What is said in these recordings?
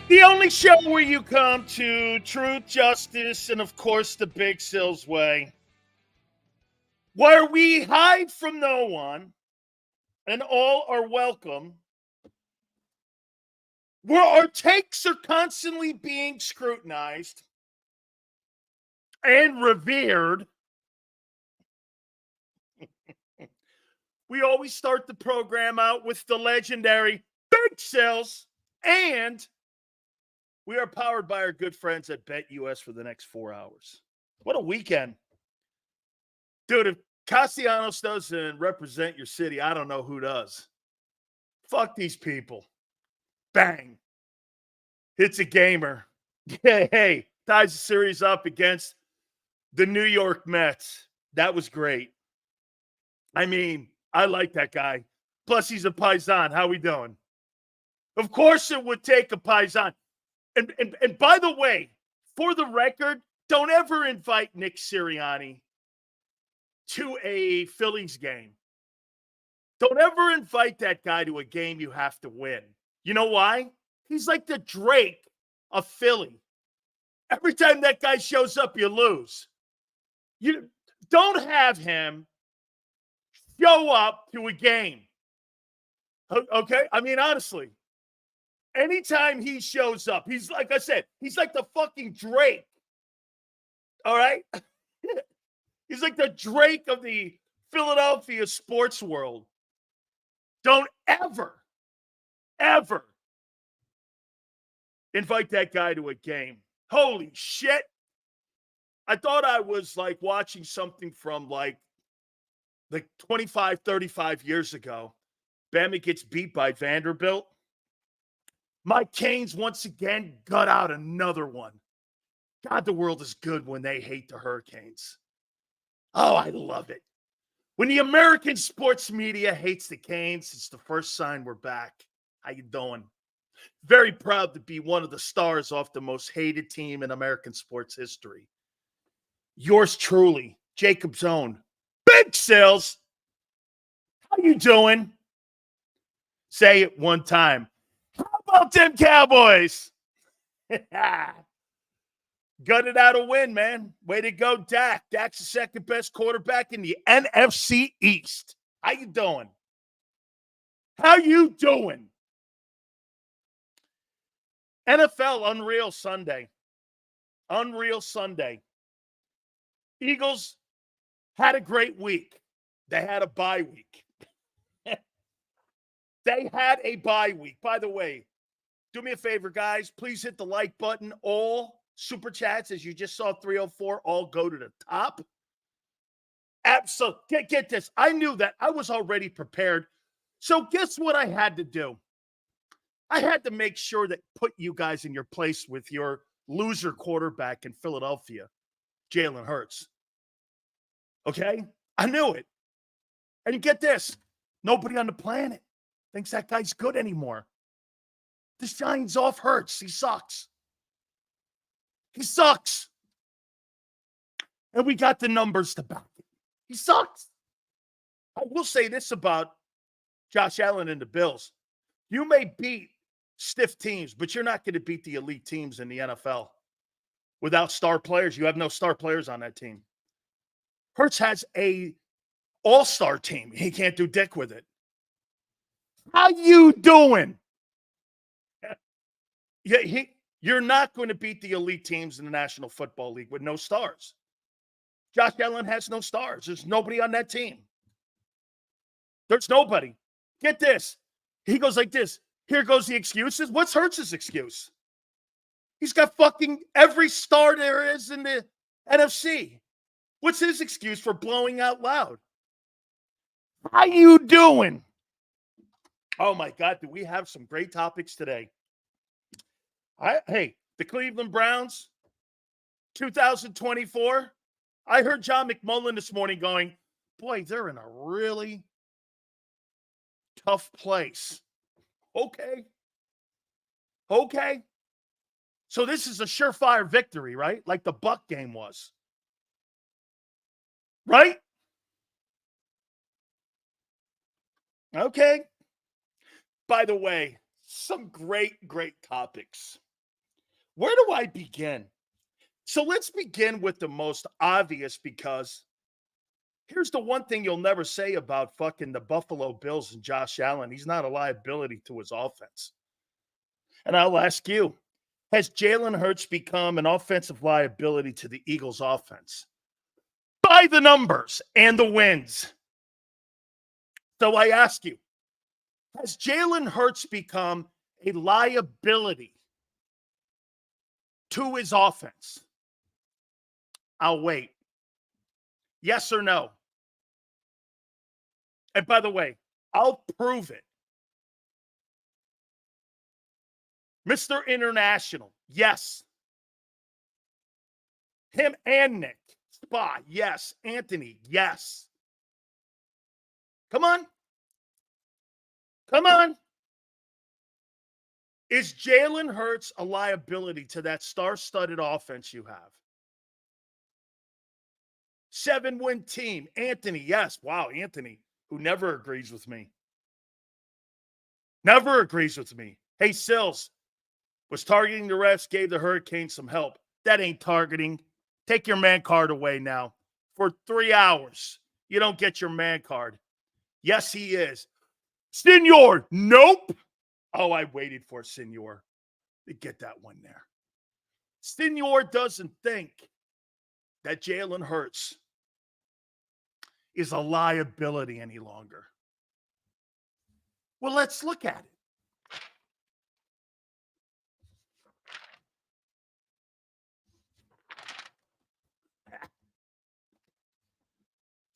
The only show where you come to truth, justice, and of course the Big Sills way, where we hide from no one and all are welcome, where our takes are constantly being scrutinized and revered. We always start the program out with the legendary Big Sills, and we are powered by our good friends at BetUS for the next 4 hours. What a weekend. Dude, if Castellanos doesn't represent your city, I don't know who does. Fuck these people. Bang. Hits a gamer. Hey, ties the series up against the New York Mets. That was great. I mean, I like that guy. Plus, he's a Paisan. How we doing? Of course it would take a Paisan. And by the way, for the record, don't ever invite Nick Sirianni to a Phillies game. Don't ever invite that guy to a game you have to win. You know why? He's like the Drake of Philly. Every time that guy shows up, you lose. You don't have him show up to a game. Okay? I mean, honestly, anytime he shows up, he's like I said, he's like the fucking Drake. All right? He's like the Drake of the Philadelphia sports world. Don't ever invite that guy to a game. Holy shit. I thought I was like watching something from like 25, 35 years ago. Bama gets beat by Vanderbilt. My Canes once again got out another one. God, the world is good when they hate the Hurricanes. Oh, I love it. When the American sports media hates the Canes, it's the first sign we're back. How you doing? Very proud to be one of the stars off the most hated team in American sports history. Yours truly, Jacob's own Big Sills. How you doing? Say it one time. How about them Cowboys? Gutted out a win, man. Way to go, Dak. Dak's the second best quarterback in the NFC East. How you doing? How you doing? NFL Unreal Sunday. Unreal Sunday. Eagles had a great week. They had a bye week. They had a bye week. By the way, do me a favor, guys. Please hit the like button. All super chats, as you just saw 304, all go to the top. Absolutely. Get this. I knew that. I was already prepared. So guess what I had to do? I had to make sure that put you guys in your place with your loser quarterback in Philadelphia, Jalen Hurts. Okay? I knew it. And get this. Nobody on the planet thinks that guy's good anymore. The shine's off Hurts. He sucks. He sucks. And we got the numbers to back it. He sucks. I will say this about Josh Allen and the Bills. You may beat stiff teams, but you're not going to beat the elite teams in the NFL. Without star players, you have no star players on that team. Hurts has a all-star team. He can't do dick with it. How you doing? Yeah, you're not going to beat the elite teams in the National Football League with no stars. Josh Allen has no stars. There's nobody on that team. There's nobody. Get this. He goes like this. Here goes the excuses. What's Hurts' excuse? He's got fucking every star there is in the NFC. What's his excuse for blowing out loud? How you doing? Oh, my God. Do we have some great topics today? Hey, the Cleveland Browns, 2024. I heard John McMullen this morning going, boy, they're in a really tough place. Okay. So this is a surefire victory, right? Like the Buck game was. Right? Okay. By the way, some great topics. Where do I begin? So let's begin with the most obvious, because here's the one thing you'll never say about fucking the Buffalo Bills and Josh Allen. He's not a liability to his offense. And I'll ask you, has Jalen Hurts become an offensive liability to the Eagles' offense? By the numbers and the wins. So I ask you, has Jalen Hurts become a liability to his offense? I'll wait. Yes or no? And by the way, I'll prove it. Mr. International, yes. Him and Nick. Spa, yes. Anthony, yes. Come on. Come on. Is Jalen Hurts a liability to that star-studded offense you have? 7-win team. Anthony, yes. Wow, Anthony, who never agrees with me. Never agrees with me. Hey, Sills, was targeting the refs, gave the Hurricanes some help. That ain't targeting. Take your man card away now. For 3 hours, you don't get your man card. Yes, he is. Senor, nope. Oh, I waited for Senor to get that one there. Senor doesn't think that Jalen Hurts is a liability any longer. Well, let's look at it.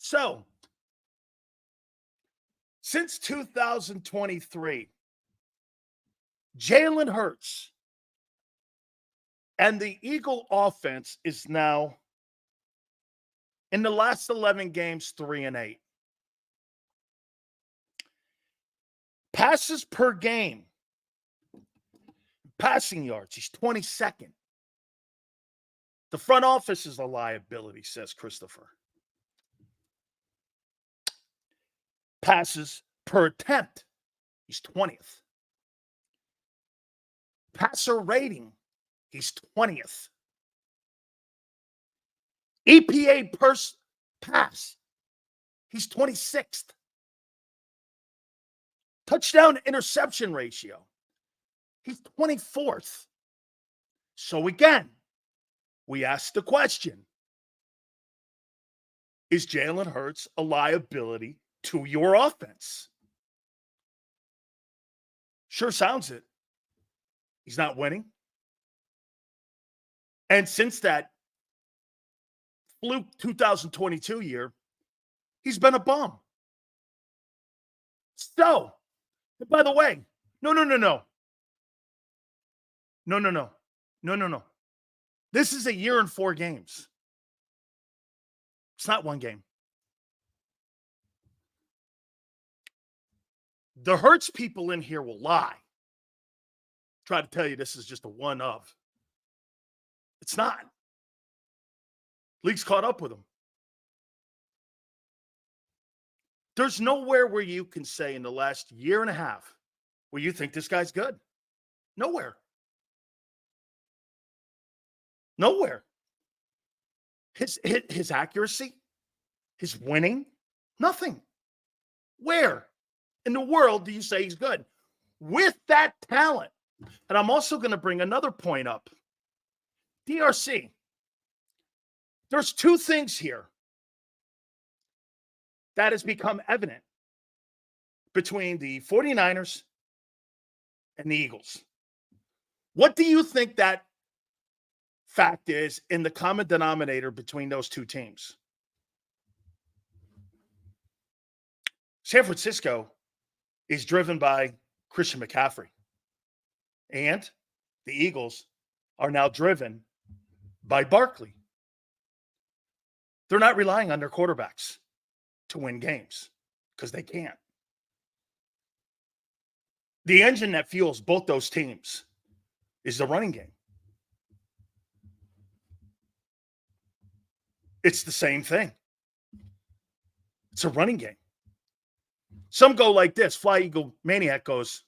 So, since 2023, Jalen Hurts and the Eagle offense is now, in the last 11 games, 3-8. Passes per game, passing yards, he's 22nd. The front office is a liability, says Christopher. Passes per attempt, he's 20th. Passer rating, he's 20th. EPA per pass, he's 26th. Touchdown interception ratio, he's 24th. So again, we ask the question, is Jalen Hurts a liability to your offense? Sure sounds it. He's not winning. And since that fluke 2022 year, he's been a bum. So, by the way, no. This is a year and 4 games. It's not one game. The Hurts people in here will lie. Try to tell you this is just a one of. It's not. League's caught up with him. There's nowhere where you can say in the last year and a half where you think this guy's good. Nowhere. Nowhere. His accuracy, his winning, nothing. Where in the world do you say he's good? With that talent. And I'm also going to bring another point up. DRC. There's 2 things here that has become evident between the 49ers and the Eagles. What do you think that fact is in the common denominator between those 2 teams? San Francisco is driven by Christian McCaffrey. And the Eagles are now driven by Barkley. They're not relying on their quarterbacks to win games because they can't. The engine that fuels both those teams is the running game. It's the same thing. It's a running game. Some go like this. Fly Eagle Maniac goes,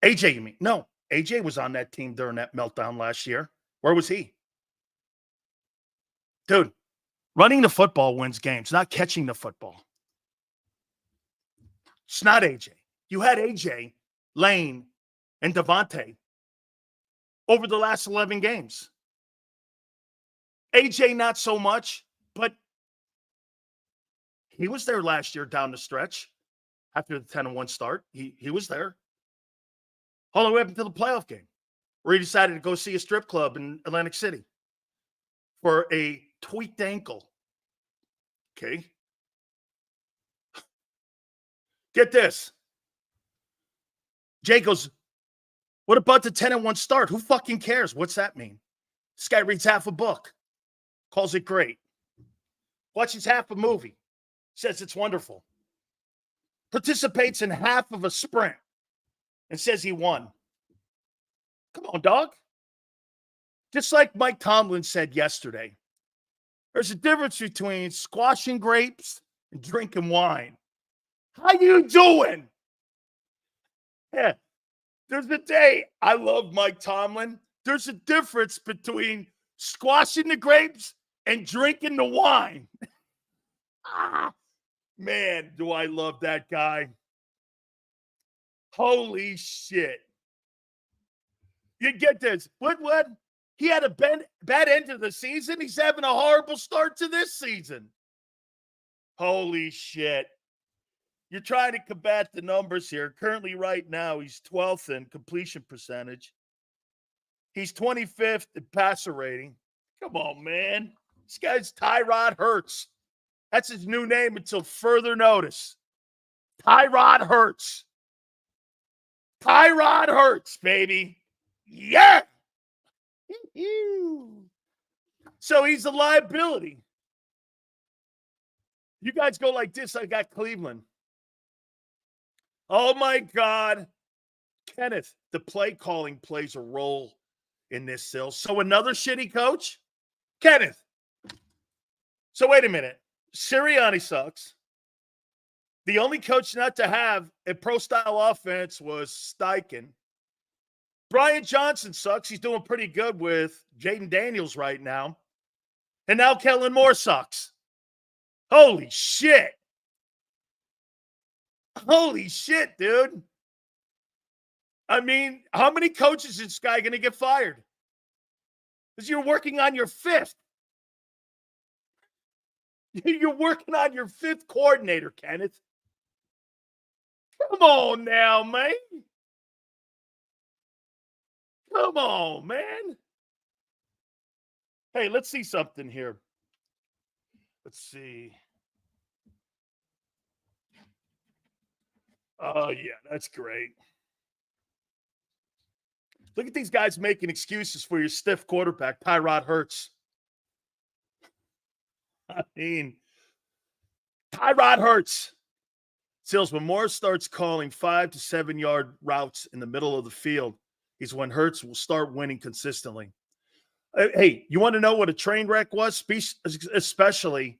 AJ, you mean? No, AJ was on that team during that meltdown last year. Where was he? Dude, running the football wins games, not catching the football. It's not AJ. You had AJ, Lane, and Devontae over the last 11 games. AJ, not so much, but he was there last year down the stretch after the 10-1 start. He was there. All the way up until the playoff game, where he decided to go see a strip club in Atlantic City for a tweaked ankle. Okay. Get this. Jay goes, what about the 10-1 start? Who fucking cares? What's that mean? This guy reads half a book, calls it great. Watches half a movie, says it's wonderful. Participates in half of a sprint and says he won. Come on, dog. Just like Mike Tomlin said yesterday, there's a difference between squashing grapes and drinking wine. How you doing? Yeah. There's a day. I love Mike Tomlin. There's a difference between squashing the grapes and drinking the wine. Man, do I love that guy. Holy shit. You get this. What? He had a bad end of the season. He's having a horrible start to this season. Holy shit. You're trying to combat the numbers here. Currently, right now, he's 12th in completion percentage. He's 25th in passer rating. Come on, man. This guy's Tyrod Hurts. That's his new name until further notice. Tyrod Hurts. Tyrod Hurts, baby. Yeah. So he's a liability. You guys go like this. I got Cleveland. Oh, my God. Kenneth, the play calling plays a role in this, Sil. So another shitty coach? Kenneth. So wait a minute. Sirianni sucks. The only coach not to have a pro-style offense was Steichen. Brian Johnson sucks. He's doing pretty good with Jaden Daniels right now. And now Kellen Moore sucks. Holy shit. Holy shit, dude. I mean, how many coaches is this guy going to get fired? Because you're working on your fifth. You're working on your fifth coordinator, Kenneth. Come on now, man. Come on, man. Hey, let's see something here. Let's see. Oh, yeah, that's great. Look at these guys making excuses for your stiff quarterback, Tyrod Hurts. I mean, Tyrod Hurts. Sills, when Moore starts calling 5 to 7 yard routes in the middle of the field, is when Hurts will start winning consistently. Hey, you want to know what a train wreck was? Especially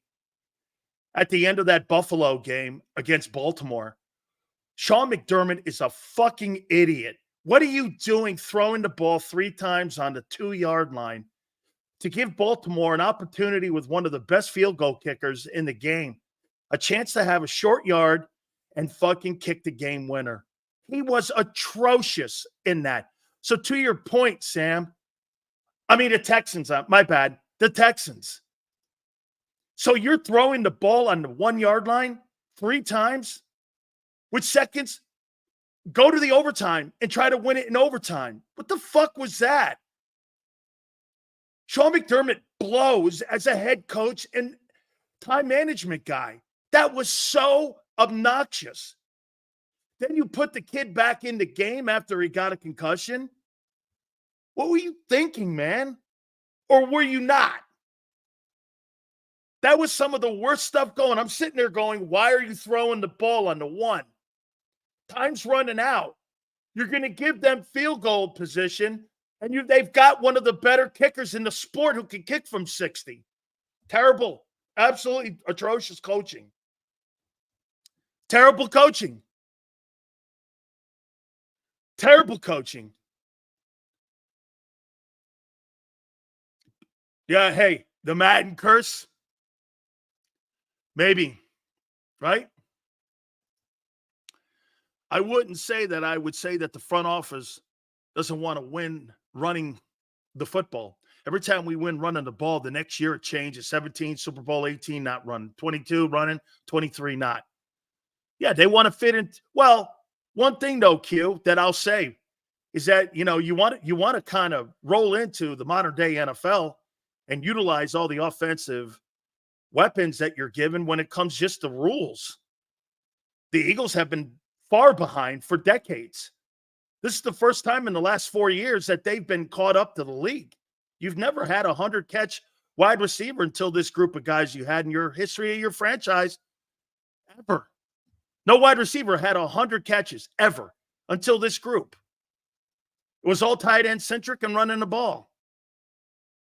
at the end of that Buffalo game against Baltimore. Sean McDermott is a fucking idiot. What are you doing throwing the ball 3 times on the 2-yard line to give Baltimore an opportunity with one of the best field goal kickers in the game, a chance to have a short yard and fucking kick the game winner? He was atrocious in that. So to your point, Sam, I mean the Texans, my bad, the Texans. So you're throwing the ball on the 1-yard line 3 times with seconds? Go to the overtime and try to win it in overtime. What the fuck was that? Sean McDermott blows as a head coach and time management guy. That was so obnoxious. Then you put the kid back in the game after he got a concussion. What were you thinking, man? Or were you not? That was some of the worst stuff going. I'm sitting there going, why are you throwing the ball on the 1? Time's running out. You're going to give them field goal position, and they've got one of the better kickers in the sport who can kick from 60. Terrible. Absolutely atrocious coaching. Terrible coaching. Terrible coaching. Yeah, hey, the Madden curse. Maybe, right? I wouldn't say that. I would say that the front office doesn't want to win running the football. Every time we win running the ball, the next year it changes. 17, Super Bowl 18, not running. 22, running. 23, not. Yeah, they want to fit in. Well, one thing though, Q, that I'll say is that you want to kind of roll into the modern day NFL and utilize all the offensive weapons that you're given when it comes just to rules. The Eagles have been far behind for decades. This is the first time in the last 4 years that they've been caught up to the league. You've never had a 100-catch wide receiver until this group of guys you had in your history of your franchise ever. No wide receiver had 100 catches ever until this group. It was all tight end centric and running the ball.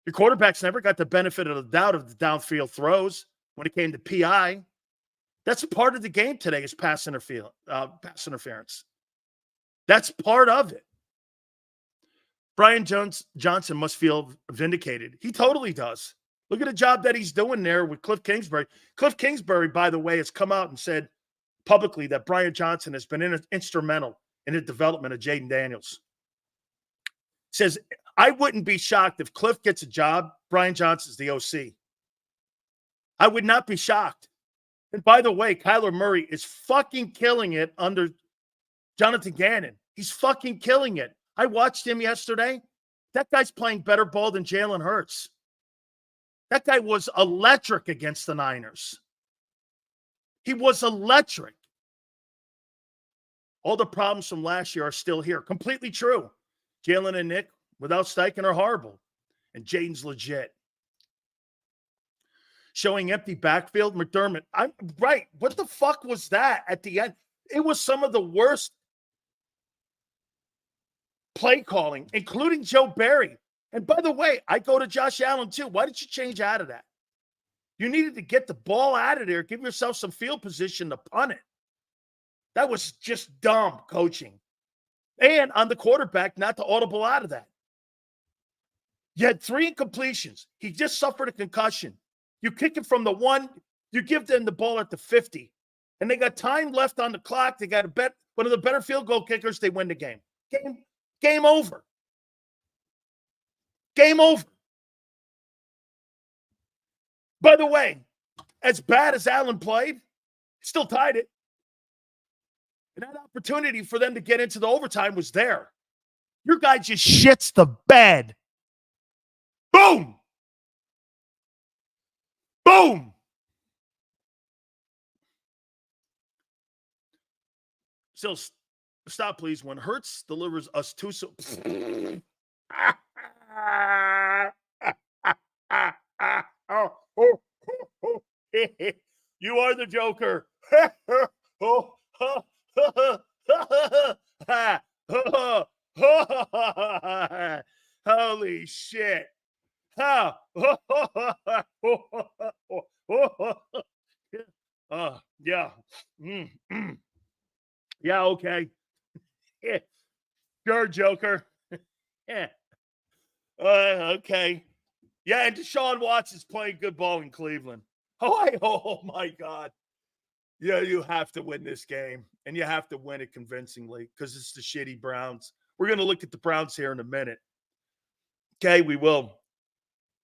Your quarterbacks never got the benefit of the doubt of the downfield throws when it came to PI. That's part of the game today is pass interference. That's part of it. Brian Johnson must feel vindicated. He totally does. Look at the job that he's doing there with Cliff Kingsbury. Cliff Kingsbury, by the way, has come out and said publicly that Brian Johnson has been instrumental in the development of Jaden Daniels. Says, I wouldn't be shocked if Cliff gets a job, Brian Johnson's the OC. I would not be shocked. And by the way, Kyler Murray is fucking killing it under Jonathan Gannon. He's fucking killing it. I watched him yesterday. That guy's playing better ball than Jalen Hurts. That guy was electric against the Niners. He was electric. All the problems from last year are still here. Completely true. Jalen and Nick, without Steichen, are horrible. And Jaden's legit. Showing empty backfield, McDermott. I'm right. What the fuck was that at the end? It was some of the worst play calling, including Joe Barry. And by the way, I go to Josh Allen too. Why did you change out of that? You needed to get the ball out of there, give yourself some field position to punt it. That was just dumb coaching. And on the quarterback, not to audible out of that. You had 3 incompletions. He just suffered a concussion. You kick it from the 1, you give them the ball at the 50. And they got time left on the clock. They got one of the better field goal kickers. They win the game. Game over. Game over. By the way, as bad as Allen played, still tied it. And that opportunity for them to get into the overtime was there. Your guy just shits the bed. Boom. Boom. Still, stop, please. When Hurts delivers us two... You are the Joker. Holy shit. Yeah. Yeah, okay. Sure, Joker. Yeah. Okay. Yeah, and Deshaun Watson's playing good ball in Cleveland. Oh my God. Yeah, you have to win this game, and you have to win it convincingly because it's the shitty Browns. We're going to look at the Browns here in a minute. Okay, we will.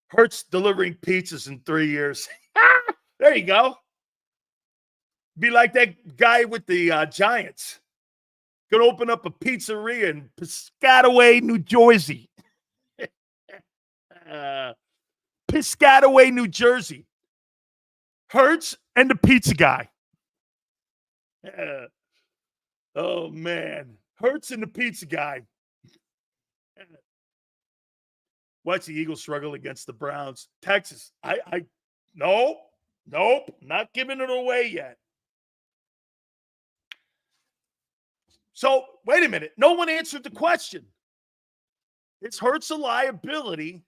Hurts delivering pizzas in 3 years. There you go. Be like that guy with the Giants. Going to open up a pizzeria in Piscataway, New Jersey. Piscataway, New Jersey. Hurts and the pizza guy. Oh, man. Hurts and the pizza guy. Watch the Eagles struggle against the Browns. Texas. Nope, not giving it away yet. So, wait a minute. No one answered the question. Is Hurts a liability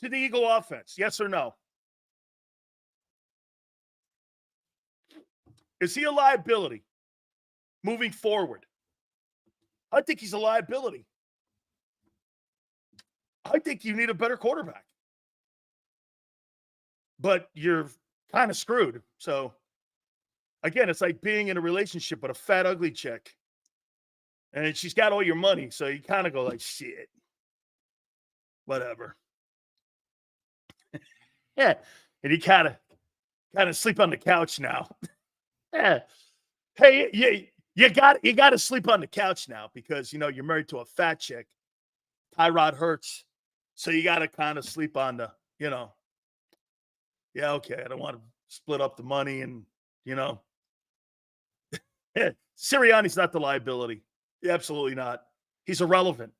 to the Eagle offense? Yes or no? Is he a liability moving forward? I think he's a liability. I think you need a better quarterback. but you're kind of screwed. So, again, it's like being in a relationship with a fat, ugly chick. And she's got all your money, so you kind of go like, shit, whatever. Yeah. And you kind of sleep on the couch now. Yeah. Hey, you got to sleep on the couch now because, you're married to a fat chick. Tyrod hurts. So you got to kind of sleep on the, yeah, okay. I don't want to split up the money and, Sirianni's not the liability. Yeah, absolutely not. He's irrelevant.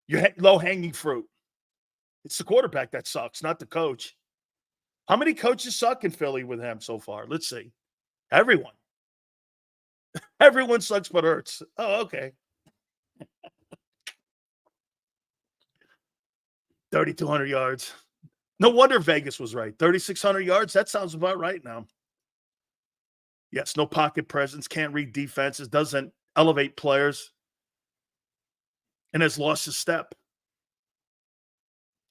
You're low-hanging fruit. It's the quarterback that sucks, not the coach. How many coaches suck in Philly with him so far? Let's see. Everyone. Everyone sucks but hurts. Oh, okay. 3,200 yards. No wonder Vegas was right. 3,600 yards. That sounds about right now. Yes, no pocket presence. Can't read defenses. Doesn't elevate players. And has lost his step.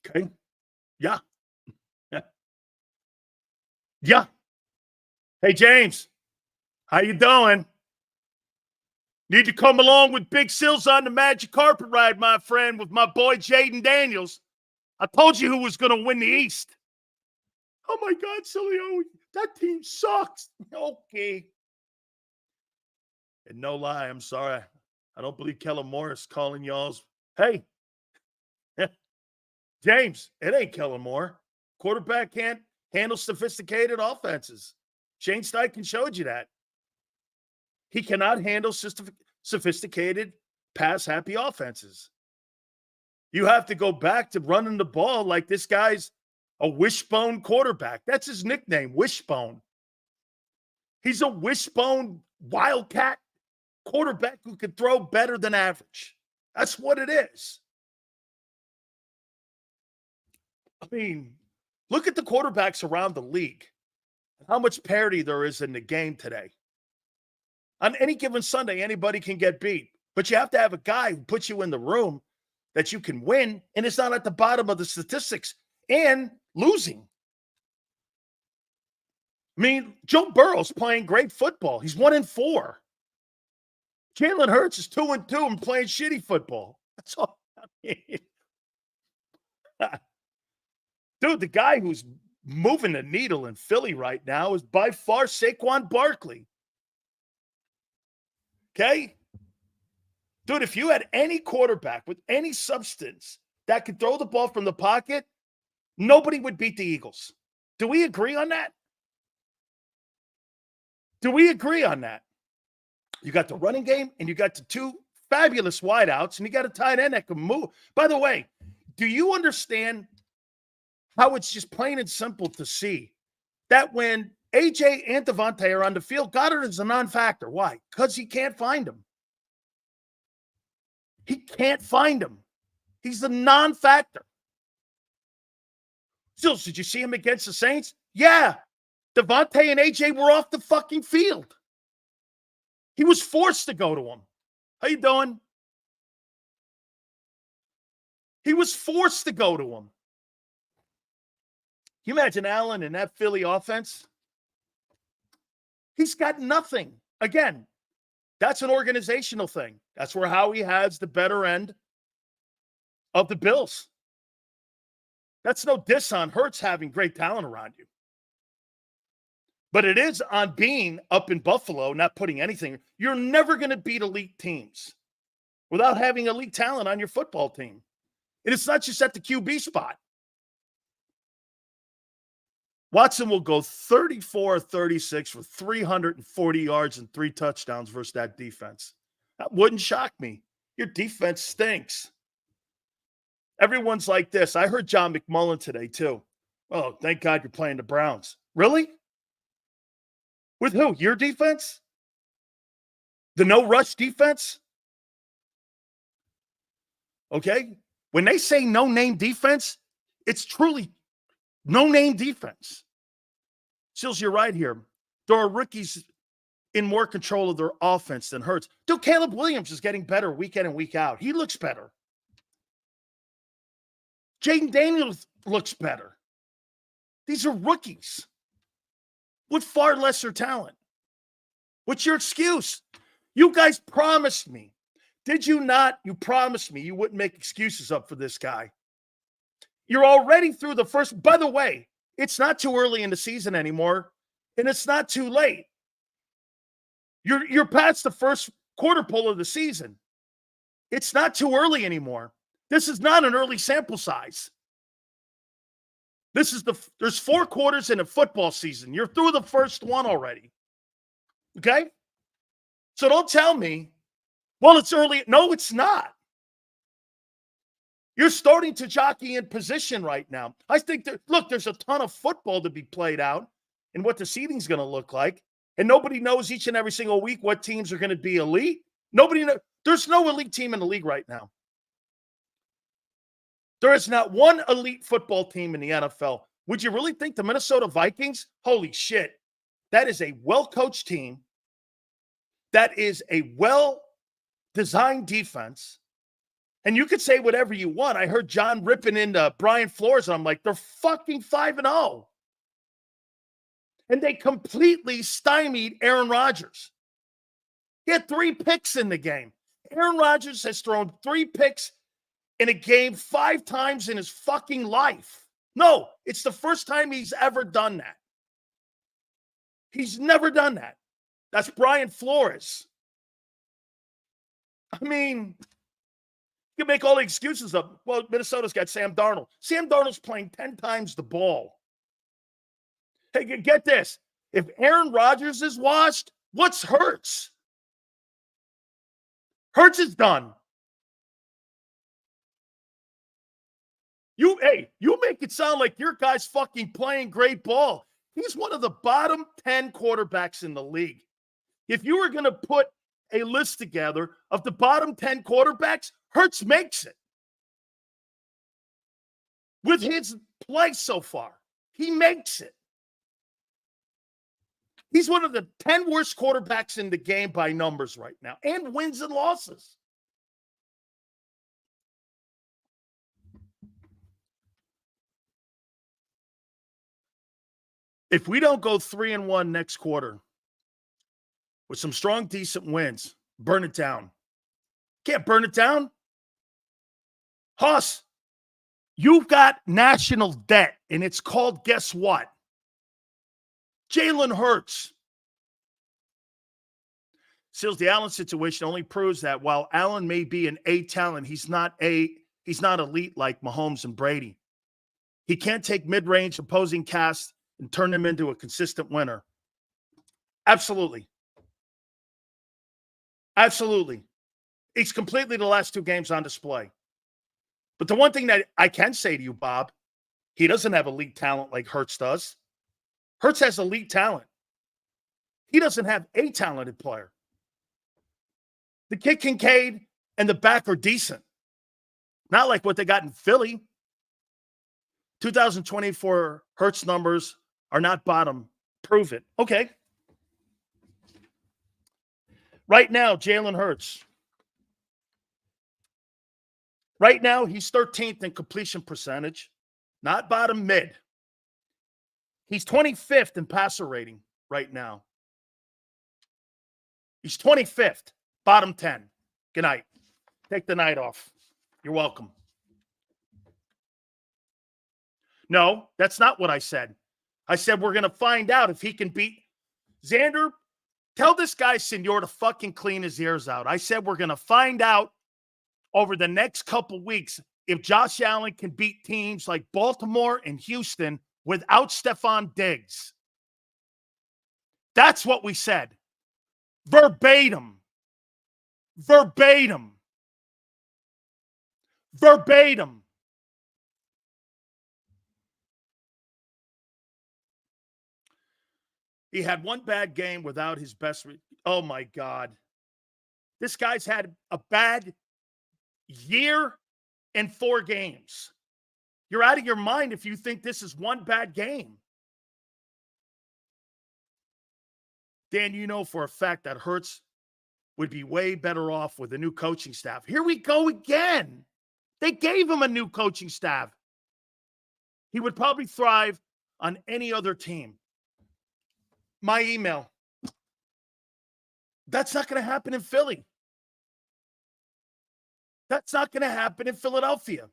Okay. Yeah. Yeah. Yeah. Hey, James. How you doing? Need to come along with Big Sills on the magic carpet ride, my friend, with my boy Jaden Daniels. I told you who was going to win the East. Oh, my God, Sileo, that team sucks. Okay. And no lie, I'm sorry. I don't believe Kellen Moore's calling y'all's. Hey, James, it ain't Kellen Moore. Quarterback can't handle sophisticated offenses. Shane Steichen showed you that. He cannot handle sophisticated, pass-happy offenses. You have to go back to running the ball like this guy's a wishbone quarterback. That's his nickname, Wishbone. He's a wishbone wildcat quarterback who can throw better than average. That's what it is. I mean, look at the quarterbacks around the league. How much parity there is in the game today. On any given Sunday, anybody can get beat. But you have to have a guy who puts you in the room that you can win, and it's not at the bottom of the statistics and losing. I mean, Joe Burrow's playing great football. He's 1-4. Jalen Hurts is 2-2 and playing shitty football. That's all. I mean. Dude, the guy who's moving the needle in Philly right now is by far Saquon Barkley. Okay? Dude, if you had any quarterback with any substance that could throw the ball from the pocket, nobody would beat the Eagles. Do we agree on that? Do we agree on that? You got the running game, and you got the two fabulous wideouts, and you got a tight end that can move. By the way, do you understand how it's just plain and simple to see that when AJ and Devontae are on the field, Goddard is a non-factor? Why? Because he can't find him. He can't find him. He's a non-factor. Still, did you see him against the Saints? Yeah. Devontae and AJ were off the fucking field. He was forced to go to him. How you doing? He was forced to go to him. Can you imagine Allen in that Philly offense? He's got nothing. Again, that's an organizational thing. That's where Howie has the better end of the Bills. That's no diss on Hurts having great talent around you. But it is on being up in Buffalo, not putting anything. You're never going to beat elite teams without having elite talent on your football team. And it's not just at the QB spot. Watson will go 34-36 for 340 yards and 3 touchdowns versus that defense. That wouldn't shock me. Your defense stinks. Everyone's like this. I heard John McMullen today, too. Oh, thank God you're playing the Browns. Really? With who? Your defense? The no-rush defense? Okay? When they say no-name defense, it's truly no-name defense. Sills, you're right here. There are rookies in more control of their offense than Hurts. Dude, Caleb Williams is getting better week in and week out. He looks better. Jaden Daniels looks better. These are rookies with far lesser talent. What's your excuse? You guys promised me. Did you not? You promised me you wouldn't make excuses up for this guy. You're already through the first. By the way, it's not too early in the season anymore, and it's not too late. You're past the first quarter pull of the season. It's not too early anymore. This is not an early sample size. There's 4 quarters in a football season. You're through the first one already. Okay? So don't tell me, well, it's early. No, it's not. You're starting to jockey in position right now. I think there's a ton of football to be played out and what the seeding's going to look like. And nobody knows each and every single week what teams are going to be elite. Nobody knows. There's no elite team in the league right now. There is not one elite football team in the NFL. Would you really think the Minnesota Vikings? Holy shit. That is a well-coached team. That is a well-designed defense. And you could say whatever you want. I heard John ripping into Brian Flores, and I'm like, they're fucking 5-0. And they completely stymied Aaron Rodgers. He had 3 picks in the game. Aaron Rodgers has thrown 3 picks in a game 5 times in his fucking life. No, it's the first time he's ever done that. He's never done that. That's Brian Flores. I mean, you can make all the excuses up. Well, Minnesota's got Sam Darnold. Sam Darnold's playing 10 times the ball. Hey, get this. If Aaron Rodgers is washed, what's Hurts? Hurts is done. You make it sound like your guy's fucking playing great ball. He's one of the bottom 10 quarterbacks in the league. If you were going to put a list together of the bottom 10 quarterbacks, Hurts makes it. With his play so far, he makes it. He's one of the 10 worst quarterbacks in the game by numbers right now, and wins and losses. If we don't go 3-1 next quarter with some strong, decent wins, burn it down. Can't burn it down. Hoss, you've got national debt, and it's called, guess what? Jalen Hurts. Sills, the Allen situation only proves that while Allen may be an A talent, he's not elite like Mahomes and Brady. He can't take mid-range opposing casts and turn them into a consistent winner. Absolutely. Absolutely. It's completely the last 2 games on display. But the one thing that I can say to you, Bob, he doesn't have elite talent like Hurts does. Hurts has elite talent. He doesn't have a talented player. The kid Kincaid and the back are decent. Not like what they got in Philly. 2024 Hurts numbers are not bottom. Prove it. Okay. Right now, Jalen Hurts. Right now, he's 13th in completion percentage. Not bottom mid. He's 25th in passer rating right now. He's 25th, bottom 10. Good night. Take the night off. You're welcome. No, that's not what I said. I said we're going to find out if he can beat Xander. Tell this guy, Senor, to fucking clean his ears out. I said we're going to find out over the next couple weeks if Josh Allen can beat teams like Baltimore and Houston without Stephon Diggs. That's what we said. Verbatim. Verbatim. Verbatim. He had one bad game without his best. Oh, my God. This guy's had a bad year and 4 games. You're out of your mind if you think this is one bad game. Dan, you know for a fact that Hurts would be way better off with a new coaching staff. Here we go again. They gave him a new coaching staff. He would probably thrive on any other team. My email. That's not going to happen in Philly. That's not going to happen in Philadelphia.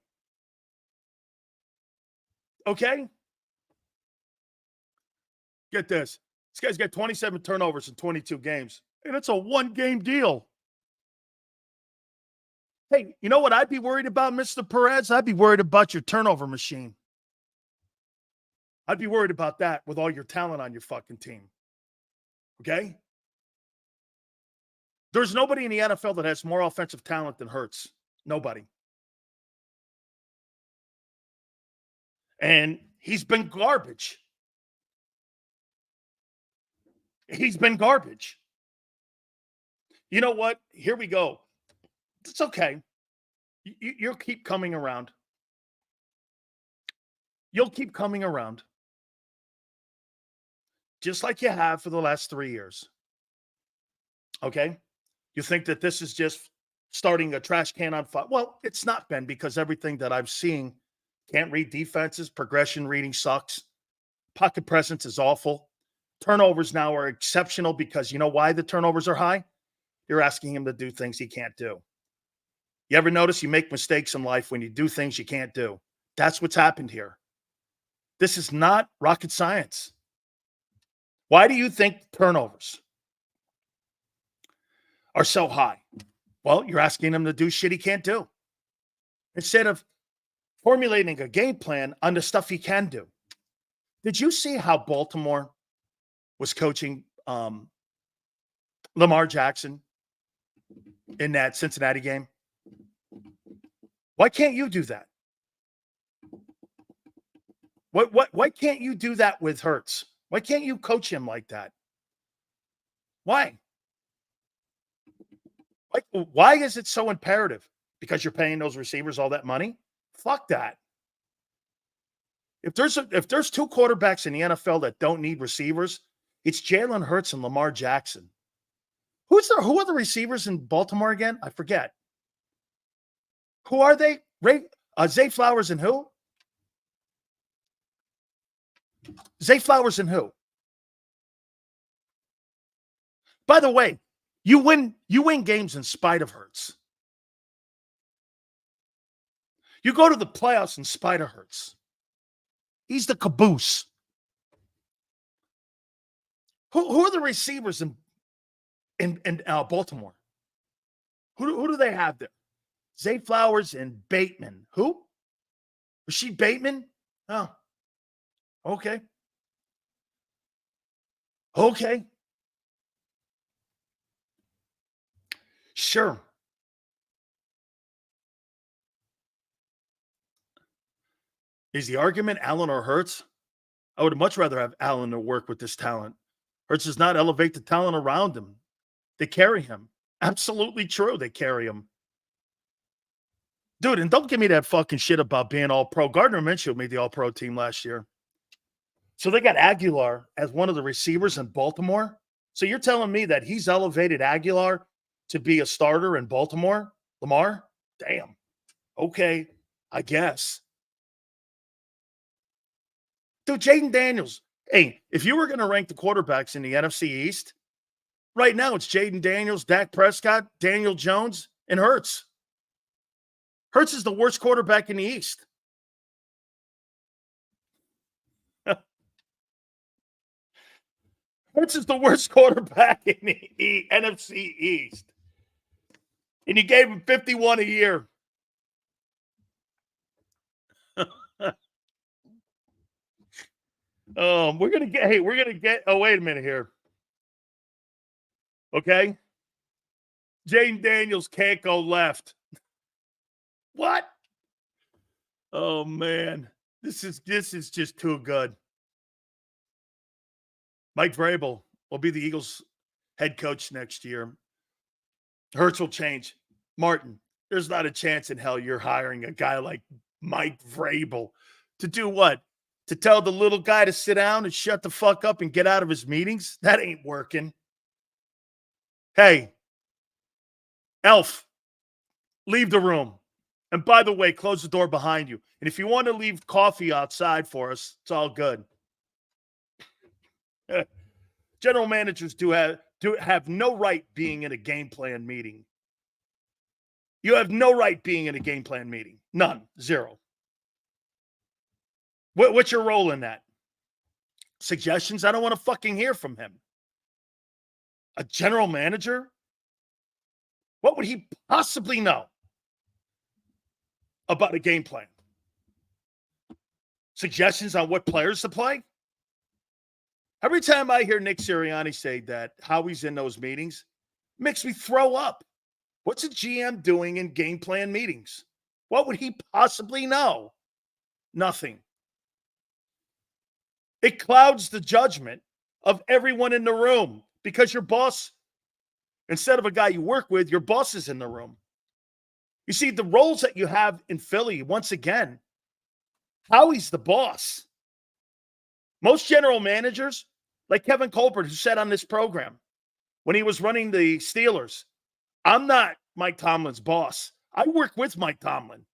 Okay? Get this. This guy's got 27 turnovers in 22 games. And it's a one-game deal. Hey, you know what I'd be worried about, Mr. Perez? I'd be worried about your turnover machine. I'd be worried about that with all your talent on your fucking team. Okay? There's nobody in the NFL that has more offensive talent than Hurts. Nobody. And he's been garbage. He's been garbage. You know what? Here we go. It's okay. You'll keep coming around. You'll keep coming around. Just like you have for the last 3 years. Okay? You think that this is just starting a trash can on fire? Well, it's not been, because everything that I've seen, can't read defenses, progression reading sucks, pocket presence is awful. Turnovers now are exceptional because you know why the turnovers are high? You're asking him to do things he can't do. You ever notice you make mistakes in life when you do things you can't do? That's what's happened here. This is not rocket science. Why do you think turnovers are so high? Well, you're asking him to do shit he can't do instead of formulating a game plan on the stuff he can do. Did you see how Baltimore was coaching Lamar Jackson in that Cincinnati game? Why can't you do that? Why can't you do that with Hurts? Why can't you coach him like that? Why? Why is it so imperative? Because you're paying those receivers all that money? Fuck that. If there's two quarterbacks in the NFL that don't need receivers, it's Jalen Hurts and Lamar Jackson. Who are the receivers in Baltimore again? I forget. Who are they? Zay Flowers and who? Zay Flowers and who? By the way, you win games in spite of Hurts. You go to the playoffs in spite of Hurts. He's the caboose. Who are the receivers in Baltimore? Who do they have there? Zay Flowers and Bateman. Who? Was she Bateman? Oh, okay. Okay. Sure. Is the argument Allen or Hurts? I would much rather have Allen to work with this talent. Hurts does not elevate the talent around him. They carry him. Absolutely true. They carry him. Dude, and don't give me that fucking shit about being all-pro. Gardner Minshew made the all-pro team last year. So they got Aguilar as one of the receivers in Baltimore. So you're telling me that he's elevated Aguilar to be a starter in Baltimore? Lamar? Damn. Okay, I guess. Dude, Jaden Daniels. Hey, if you were going to rank the quarterbacks in the NFC East, right now it's Jaden Daniels, Dak Prescott, Daniel Jones, and Hurts. Hurts is the worst quarterback in the East. Hurts is the worst quarterback in the NFC East. And you gave him 51 a year. We're going to get, oh, wait a minute here. Okay. Jaden Daniels can't go left. What? Oh, man. This is just too good. Mike Vrabel will be the Eagles head coach next year. Hurts will change. Martin, there's not a chance in hell you're hiring a guy like Mike Vrabel to do what? To tell the little guy to sit down and shut the fuck up and get out of his meetings? That ain't working. Hey, Elf, leave the room. And by the way, close the door behind you. And if you want to leave coffee outside for us, it's all good. General managers do have no right being in a game plan meeting. You have no right being in a game plan meeting. None. Zero. What's your role in that? Suggestions? I don't want to fucking hear from him. A general manager? What would he possibly know about a game plan? Suggestions on what players to play? Every time I hear Nick Sirianni say that, how he's in those meetings, makes me throw up. What's a GM doing in game plan meetings? What would he possibly know? Nothing. It clouds the judgment of everyone in the room because your boss, instead of a guy you work with, your boss is in the room. You see, the roles that you have in Philly, once again, Howie's the boss. Most general managers, like Kevin Colbert, who said on this program when he was running the Steelers, I'm not Mike Tomlin's boss. I work with Mike Tomlin.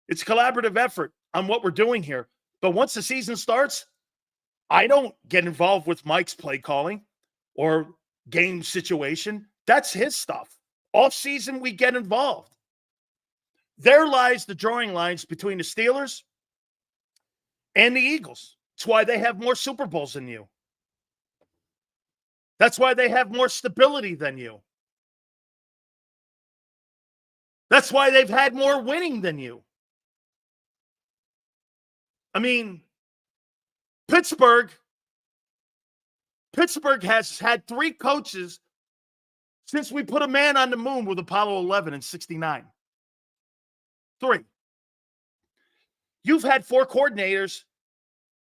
It's collaborative effort on what we're doing here. But once the season starts, I don't get involved with Mike's play calling or game situation. That's his stuff. Off season, we get involved. There lies the drawing lines between the Steelers and the Eagles. That's why they have more Super Bowls than you. That's why they have more stability than you. That's why they've had more winning than you. I mean, Pittsburgh has had 3 coaches since we put a man on the moon with Apollo 11 in 69. 3. You've had 4 coordinators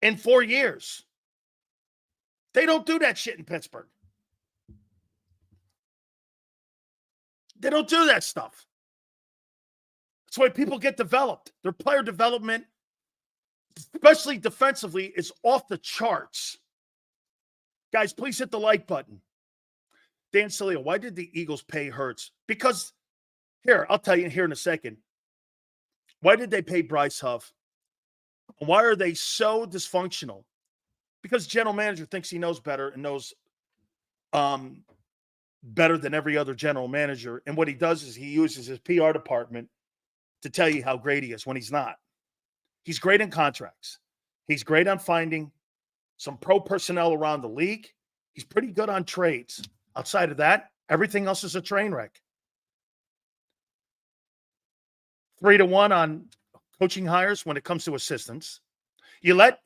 in 4 years. They don't do that shit in Pittsburgh. They don't do that stuff. That's why people get developed. Their player development, especially defensively, is off the charts. Guys, please hit the like button. Dan Sileo, why did the Eagles pay Hurts? Because, here, I'll tell you here in a second. Why did they pay Bryce Huff? Why are they so dysfunctional? Because general manager thinks he knows better and knows better than every other general manager. And what he does is he uses his PR department to tell you how great he is when he's not. He's great in contracts. He's great on finding some pro personnel around the league. He's pretty good on trades. Outside of that, everything else is a train wreck. 3-1 on coaching hires when it comes to assistants. You let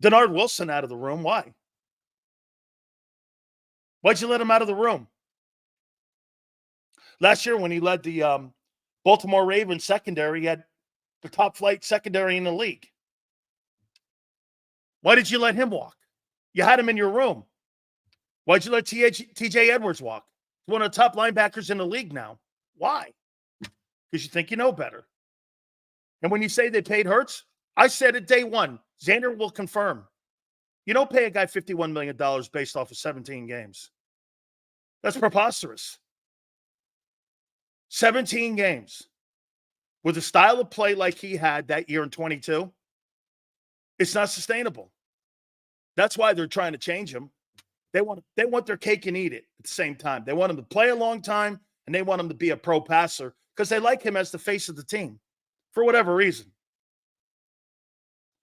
Denard Wilson out of the room. Why? Why'd you let him out of the room? Last year when he led the Baltimore Ravens secondary, he had the top flight secondary in the league. Why did you let him walk? You had him in your room. Why'd you let TJ Edwards walk? He's one of the top linebackers in the league now. Why? Because you think you know better. And when you say they paid Hurts, I said it day one. Xander will confirm. You don't pay a guy $51 million based off of 17 games. That's preposterous. 17 games. With a style of play like he had that year in 22, it's not sustainable. That's why they're trying to change him. They want their cake and eat it at the same time. They want him to play a long time, and they want him to be a pro passer because they like him as the face of the team for whatever reason.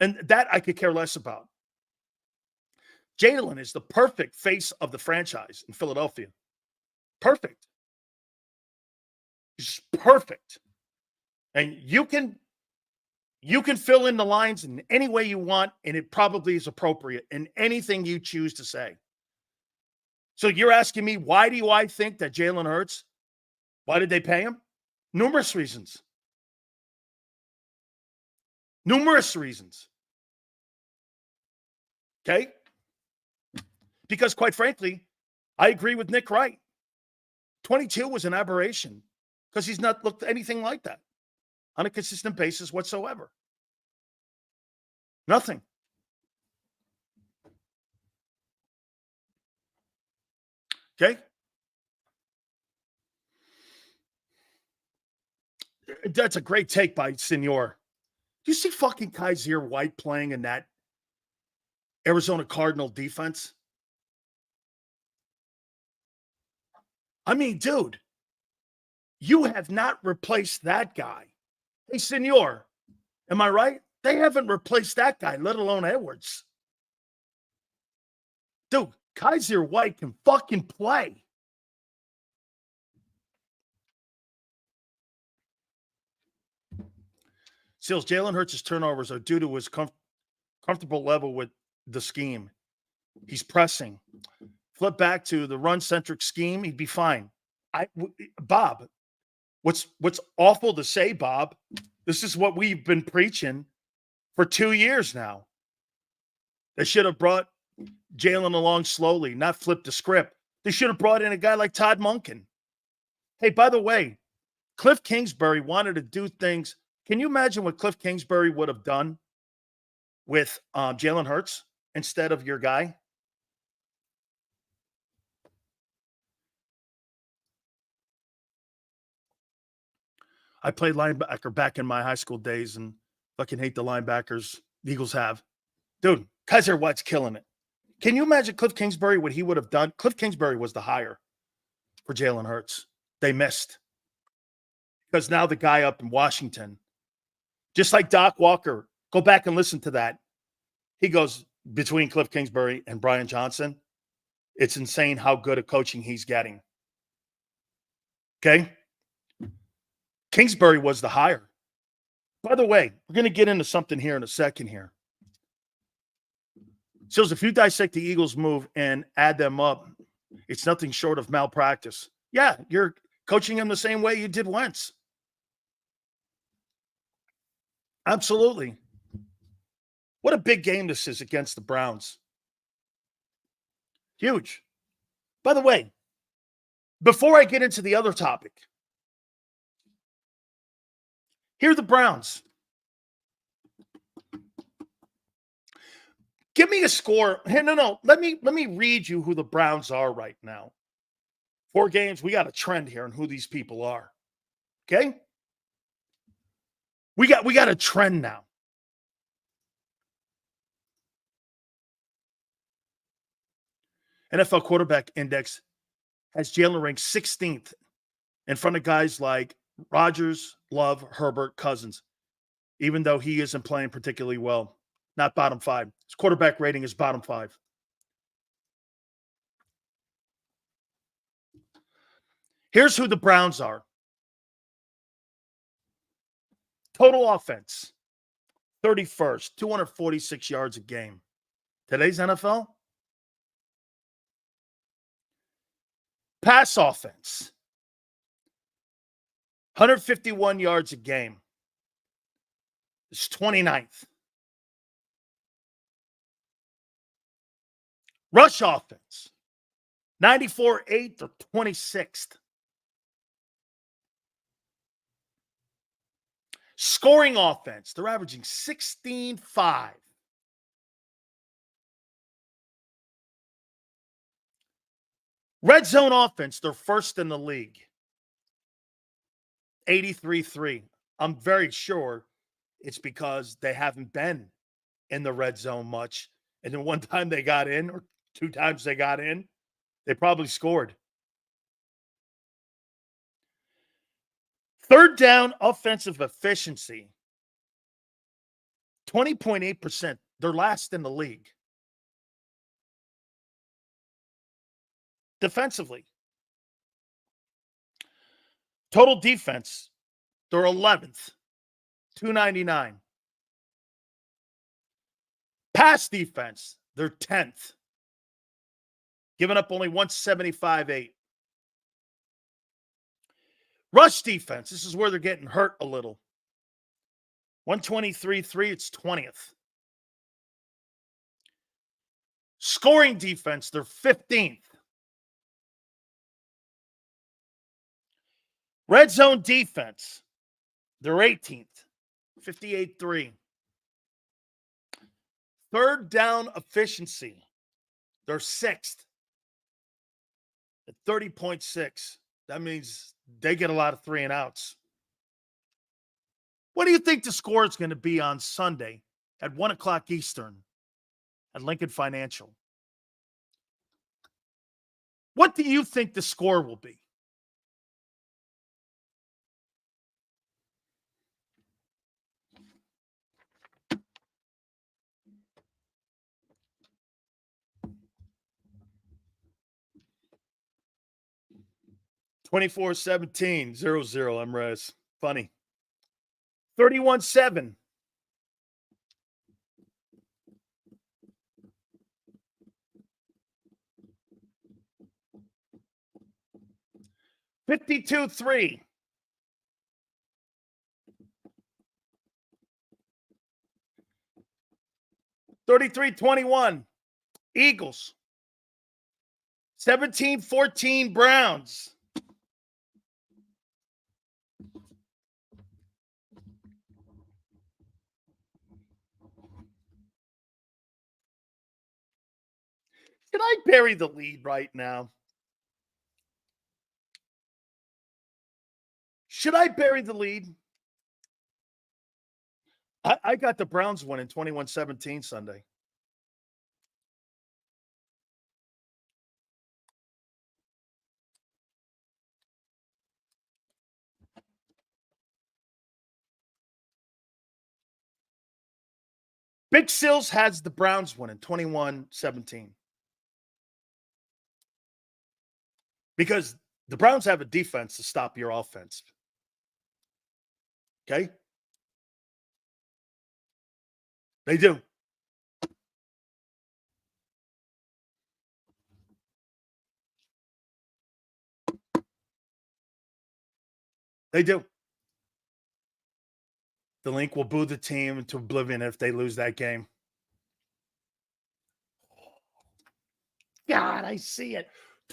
And that I could care less about. Jalen is the perfect face of the franchise in Philadelphia. Perfect. He's perfect. And you can fill in the lines in any way you want, and it probably is appropriate in anything you choose to say. So you're asking me, why do I think that Jalen Hurts? Why did they pay him? Numerous reasons. Numerous reasons. Okay? Because quite frankly, I agree with Nick Wright. 22 was an aberration because he's not looked anything like that on a consistent basis whatsoever. Nothing. Okay? That's a great take by Senor. Do you see fucking Kyzir White playing in that Arizona Cardinal defense. I mean, dude, you have not replaced that guy. Hey, senor, am I right? They haven't replaced that guy, let alone Edwards. Dude, Kyzir White can fucking play. Seals, Jalen Hurts' turnovers are due to his comfortable level with the scheme. He's pressing. Flip back to the run-centric scheme, he'd be fine. Bob, what's awful to say, Bob, this is what we've been preaching for 2 years now. They should have brought Jalen along slowly, not flipped the script. They should have brought in a guy like Todd Monken. Hey, by the way, Cliff Kingsbury wanted to do things. Can you imagine what Cliff Kingsbury would have done with Jalen Hurts instead of your guy? I played linebacker back in my high school days and fucking hate the linebackers the Eagles have. Dude, Kyzir White's killing it. Can you imagine Cliff Kingsbury, what he would have done? Cliff Kingsbury was the hire for Jalen Hurts. They missed. Because now the guy up in Washington, just like Doc Walker, go back and listen to that. He goes, between Cliff Kingsbury and Brian Johnson, it's insane how good a coaching he's getting. Okay? Kingsbury was the hire. By the way, we're going to get into something here in a second here. So if you dissect the Eagles' move and add them up, it's nothing short of malpractice. Yeah, you're coaching him the same way you did Wentz. Absolutely. What a big game this is against the Browns. Huge. By the way, before I get into the other topic, here are the Browns. Give me a score. Hey, no. Let me read you who the Browns are right now. 4 games. We got a trend here on who these people are. Okay? We got a trend now. NFL quarterback index has Jalen ranked 16th in front of guys like Rodgers, Love, Herbert, Cousins, even though he isn't playing particularly well. Not bottom 5. His quarterback rating is bottom 5. Here's who the Browns are. Total offense, 31st, 246 yards a game. Today's NFL. Pass offense, 151 yards a game. It's 29th. Rush offense, 94-8 or 26th. Scoring offense, they're averaging 16-5. Red zone offense, they're first in the league. 83-3. I'm very sure it's because they haven't been in the red zone much. And then one time they got in, or 2 times they got in, they probably scored. Third down offensive efficiency, 20.8%. They're last in the league. Defensively, total defense, they're 11th, 299. Pass defense, they're 10th, giving up only 175.8. Rush defense, this is where they're getting hurt a little. 123.3, it's 20th. Scoring defense, they're 15th. Red zone defense, they're 18th, 58.3. Third down efficiency, they're 6th at 30.6. That means they get a lot of 3 and outs. What do you think the score is going to be on Sunday at 1 o'clock Eastern at Lincoln Financial. What do you think the score will be? (24-17, 0-0, Mrez. Funny. 31-7. (52-3). 33-21. Eagles. 17-14 Browns. Can I bury the lead right now? Should I bury the lead? I got the Browns winning 21-17 Sunday. Big Sills has the Browns winning 21-17. Because the Browns have a defense to stop your offense. Okay? They do. They do. The Link will boo the team into oblivion if they lose that game. God, I see it.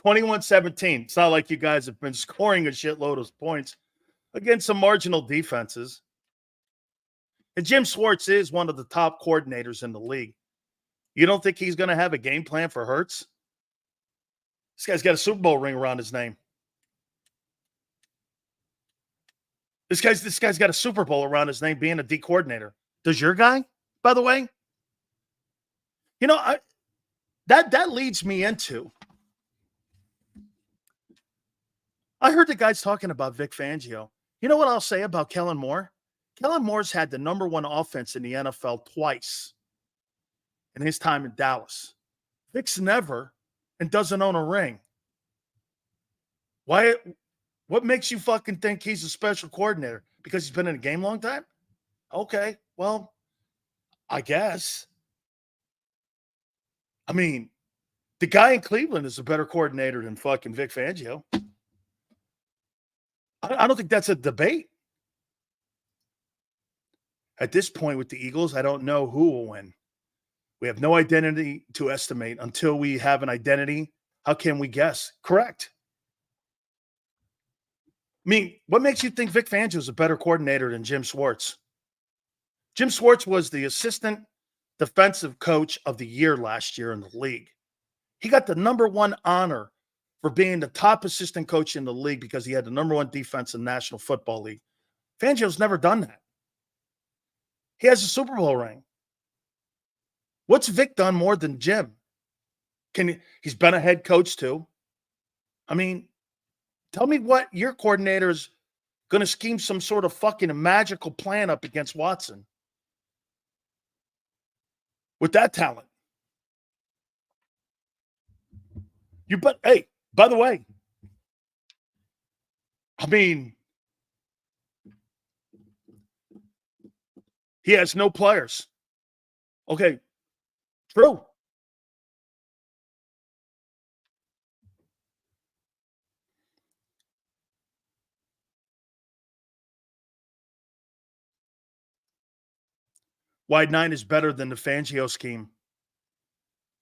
21-17. It's not like you guys have been scoring a shitload of points against some marginal defenses. And Jim Schwartz is one of the top coordinators in the league. You don't think he's going to have a game plan for Hurts? This guy's got a Super Bowl ring around his name. This guy's got a Super Bowl around his name being a D coordinator. Does your guy, by the way? You know, that leads me into. I heard the guys talking about Vic Fangio. You know what I'll say about Kellen Moore? Kellen Moore's had the number one offense in the NFL twice in his time in Dallas. Vic's never and doesn't own a ring. Why? What makes you fucking think he's a special coordinator? Because he's been in a game a long time? Okay, well, I guess. I mean, the guy in Cleveland is a better coordinator than fucking Vic Fangio. I don't think that's a debate. At this point with the Eagles, I don't know who will win. We have no identity to estimate. Until we have an identity, how can we guess? Correct. I mean, what makes you think Vic Fangio is a better coordinator than Jim Schwartz? Jim Schwartz was the assistant defensive coach of the year last year in the league. He got the number one honor for being the top assistant coach in the league because he had the number one defense in the National Football League. Fangio's never done that. He has a Super Bowl ring. What's Vic done more than Jim? He's been a head coach too. I mean, tell me what your coordinator's going to scheme some sort of fucking magical plan up against Watson with that talent. Hey, by the way, I mean, he has no players. Okay, true. Wide nine is better than the Fangio scheme.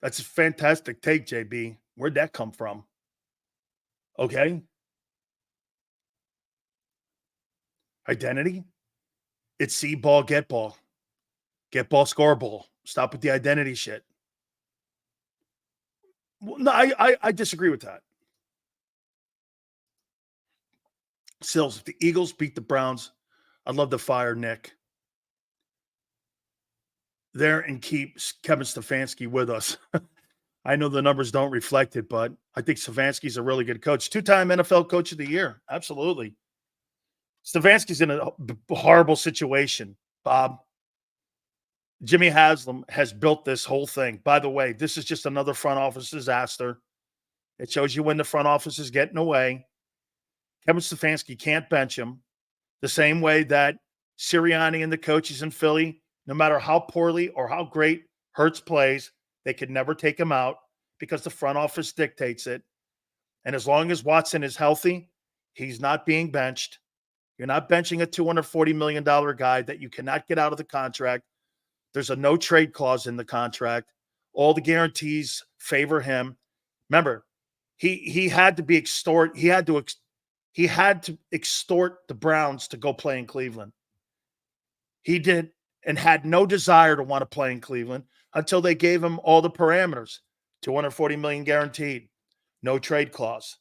That's a fantastic take, JB. Where'd that come from? Okay. Identity? It's see ball, get ball. Get ball, score ball. Stop with the identity shit. Well, no, I disagree with that. Sills, if the Eagles beat the Browns, I'd love to fire Nick. there and keep Kevin Stefanski with us. I know the numbers don't reflect it, but I think Stefanski's a really good coach. 2-time NFL Coach of the Year. Absolutely. Stefanski's in a horrible situation, Bob. Jimmy Haslam has built this whole thing. By the way, this is just another front office disaster. It shows you when the front office is getting away. Kevin Stefanski can't bench him the same way that Sirianni and the coaches in Philly, no matter how poorly or how great Hurts plays, they could never take him out because the front office dictates it. And as long as Watson is healthy, he's not being benched. You're not benching a $240 million guy that you cannot get out of the contract. There's a no trade clause in the contract. All the guarantees favor him. Remember, he had to be extort. He had to extort the Browns to go play in Cleveland. He did, and had no desire to want to play in Cleveland until they gave him all the parameters. $240 million guaranteed, no trade clause.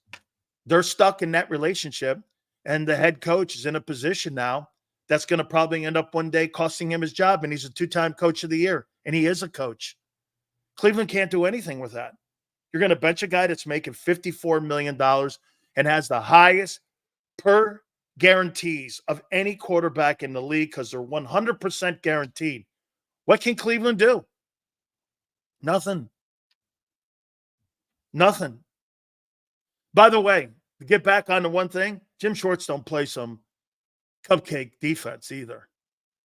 They're stuck in that relationship, and the head coach is in a position now that's going to probably end up one day costing him his job, and he's a 2-time Coach of the Year, and he is a coach. Cleveland can't do anything with that. You're going to bench a guy that's making $54 million and has the highest per guarantees of any quarterback in the league because they're 100% guaranteed. What can Cleveland do? Nothing. Nothing. By the way, to get back on the one thing, Jim Schwartz don't play some cupcake defense either.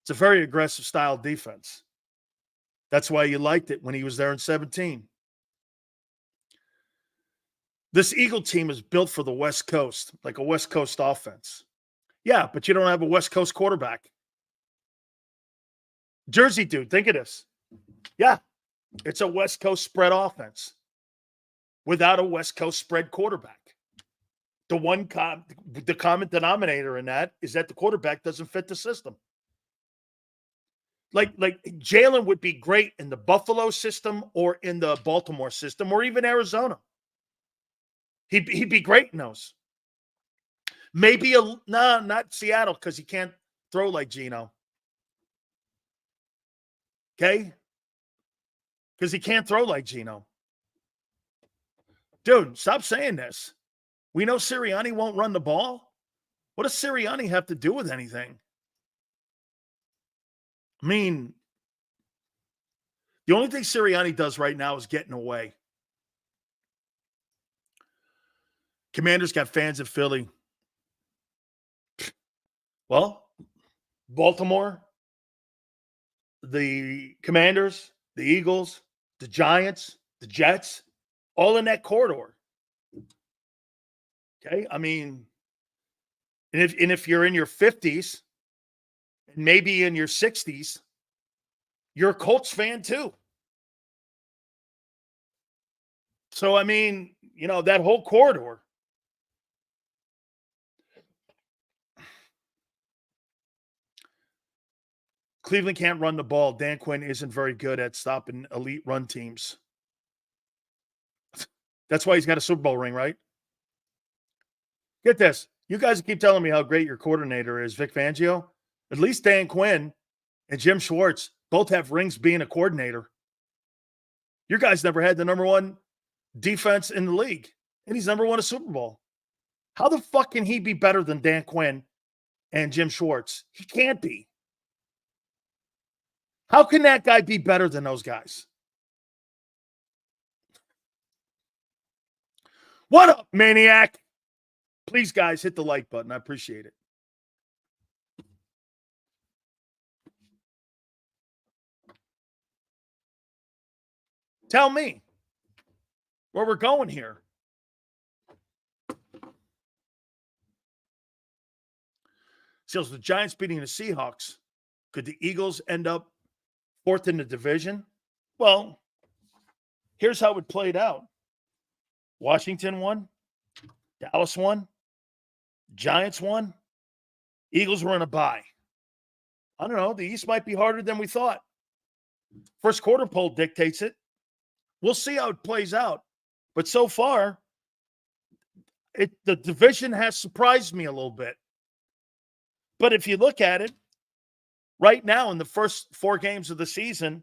It's a very aggressive style defense. That's why you liked it when he was there in 2017. This Eagle team is built for the West Coast, like a West Coast offense. Yeah, but you don't have a West Coast quarterback. Jersey dude, think of this. Yeah, it's a West Coast spread offense without a West Coast spread quarterback. The common denominator in that is that the quarterback doesn't fit the system. Like Jalen would be great in the Buffalo system or in the Baltimore system or even Arizona. He'd be great in those. Maybe not Seattle because he can't throw like Geno. Okay? Because he can't throw like Geno. Dude, stop saying this. We know Sirianni won't run the ball. What does Sirianni have to do with anything? I mean, the only thing Sirianni does right now is getting away. Commanders got fans in Philly. Well, Baltimore, the Commanders, the Eagles, the Giants, the Jets, all in that corridor. Okay, I mean, and if you're in your 50s, and maybe in your 60s, you're a Colts fan too. So, I mean, that whole corridor. Cleveland can't run the ball. Dan Quinn isn't very good at stopping elite run teams. That's why he's got a Super Bowl ring, right? Get this. You guys keep telling me how great your coordinator is, Vic Fangio. At least Dan Quinn and Jim Schwartz both have rings being a coordinator. Your guys never had the number one defense in the league, and he's never won a Super Bowl. How the fuck can he be better than Dan Quinn and Jim Schwartz? He can't be. How can that guy be better than those guys? What up, maniac? Please, guys, hit the like button. I appreciate it. Tell me where we're going here. So the Giants beating the Seahawks. Could the Eagles end up fourth in the division? Well, here's how it played out. Washington won. Dallas won. Giants won. Eagles were in a bye. I don't know. The East might be harder than we thought. First quarter poll dictates it. We'll see how it plays out. But so far, the division has surprised me a little bit. But if you look at it, right now in the first 4 games of the season,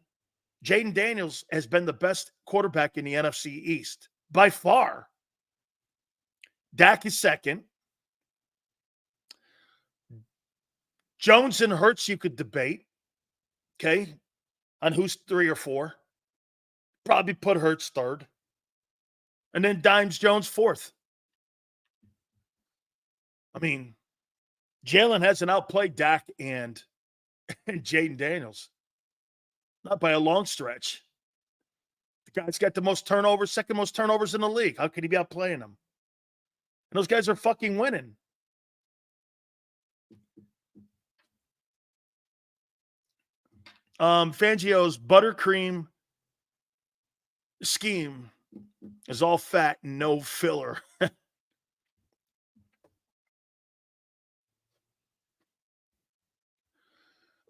Jaden Daniels has been the best quarterback in the NFC East by far. Dak is second. Jones and Hurts you could debate, okay, on who's 3 or 4. Probably put Hurts third. And then Dimes Jones fourth. I mean, Jalen hasn't outplayed Dak and Jaden Daniels. Not by a long stretch. The guy's got the most turnovers, second most turnovers in the league. How could he be outplaying them? And those guys are fucking winning. Fangio's buttercream scheme is all fat and no filler.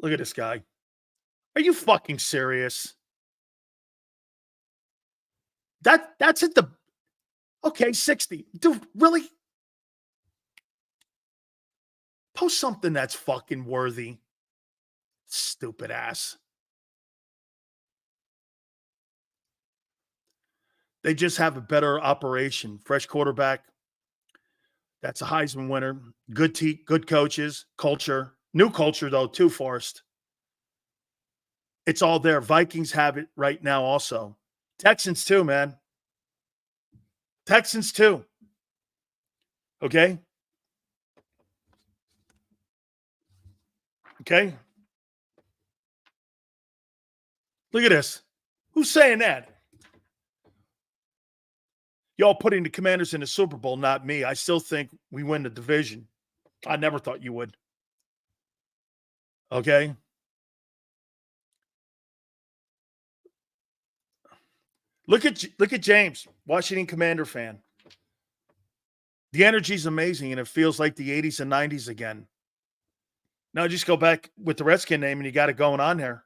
Look at this guy. Are you fucking serious? That's at the okay, 60. Dude, really? Post something that's fucking worthy. Stupid ass. They just have a better operation. Fresh quarterback. That's a Heisman winner. Good coaches. Culture. New culture, though, too, Forrest. It's all there. Vikings have it right now also. Texans, too, man. Texans, too. Okay? Okay? Look at this. Who's saying that? Y'all putting the Commanders in the Super Bowl, not me. I still think we win the division. I never thought you would. Okay? Look at James, Washington Commander fan. The energy's amazing, and it feels like the 80s and 90s again. Now just go back with the Redskin name, and you got it going on there.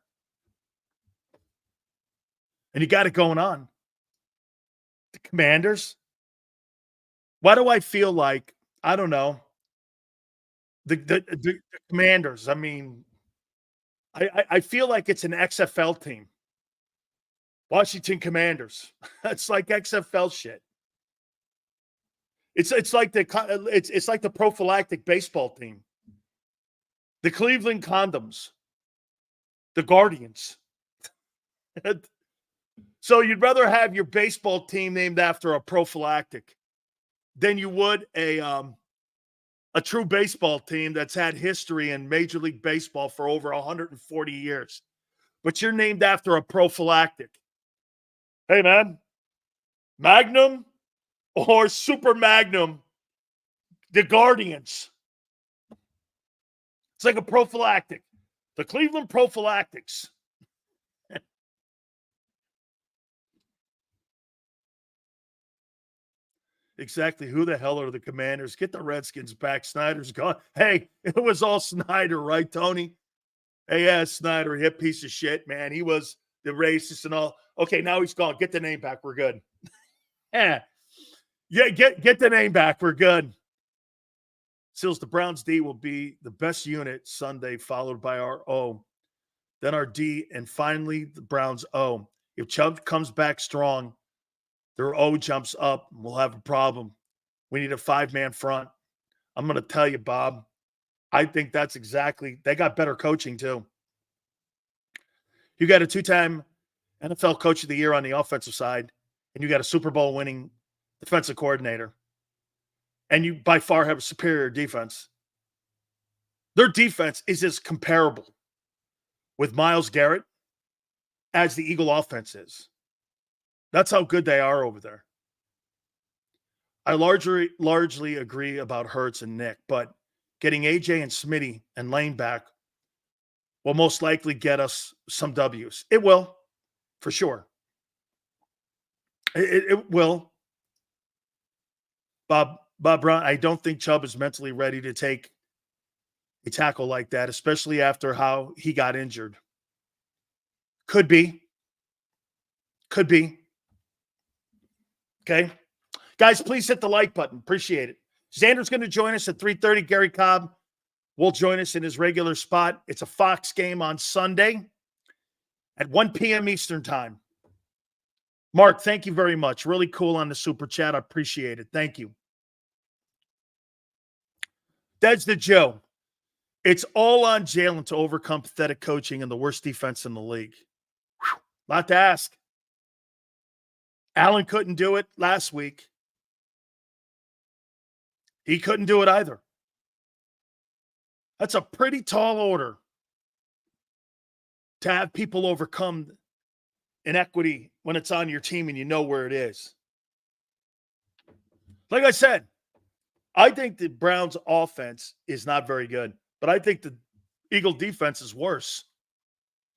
And you got it going on. The Commanders? Why do I feel like, I don't know, the Commanders, I mean, I feel like it's an XFL team. Washington Commanders. It's like XFL shit. It's like the prophylactic baseball team. The Cleveland Condoms. The Guardians. So you'd rather have your baseball team named after a prophylactic than you would a true baseball team that's had history in Major League Baseball for over 140 years. But you're named after a prophylactic. Hey, man, Magnum or Super Magnum, the Guardians. It's like a prophylactic. The Cleveland Prophylactics. Exactly. Who the hell are the Commanders? Get the Redskins back. Snyder's gone. Hey, it was all Snyder, right, Tony? Hey, yeah, Snyder, hip piece of shit, man. He was the racist and all. Okay, now he's gone. Get the name back. We're good. Yeah, get the name back. We're good. Sills, the Browns D will be the best unit Sunday, followed by our O. Then our D, and finally the Browns O. If Chubb comes back strong, their O jumps up, we'll have a problem. We need a 5-man front. I'm going to tell you, Bob, I think that's exactly – they got better coaching too. You got a 2-time NFL Coach of the Year on the offensive side, and you got a Super Bowl winning defensive coordinator. And you by far have a superior defense. Their defense is as comparable with Myles Garrett as the Eagle offense is. That's how good they are over there. I largely agree about Hurts and Nick, but getting AJ and Smitty and Lane back will most likely get us some W's. It will, for sure. It will. Bob Brown, I don't think Chubb is mentally ready to take a tackle like that, especially after how he got injured. Could be. Okay. Guys, please hit the like button. Appreciate it. Xander's going to join us at 3:30. Gary Cobb will join us in his regular spot. It's a Fox game on Sunday. at 1 p.m. Eastern time. Mark, thank you very much. Really cool on the super chat. I appreciate it. Thank you. That's the Joe. It's all on Jalen to overcome pathetic coaching and the worst defense in the league. Whew. Lot to ask. Allen couldn't do it last week. He couldn't do it either. That's a pretty tall order to have people overcome inequity when it's on your team and you know where it is. Like I said, I think the Browns' offense is not very good, but I think the Eagle defense is worse.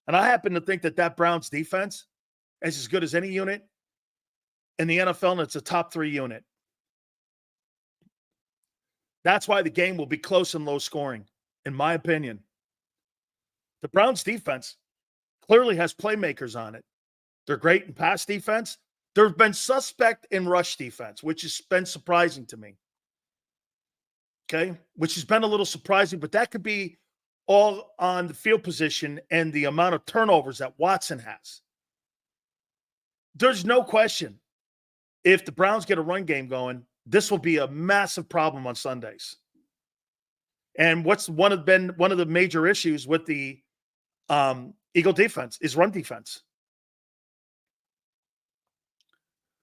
And I happen to think that Browns defense is as good as any unit in the NFL, and it's a top 3 unit. That's why the game will be close and low scoring, in my opinion. The Browns defense clearly has playmakers on it. They're great in pass defense. They've been suspect in rush defense, which has been surprising to me. Okay? Which has been a little surprising, but that could be all on the field position and the amount of turnovers that Watson has. There's no question. If the Browns get a run game going, this will be a massive problem on Sundays. And what's one of the major issues with the Eagle defense is run defense.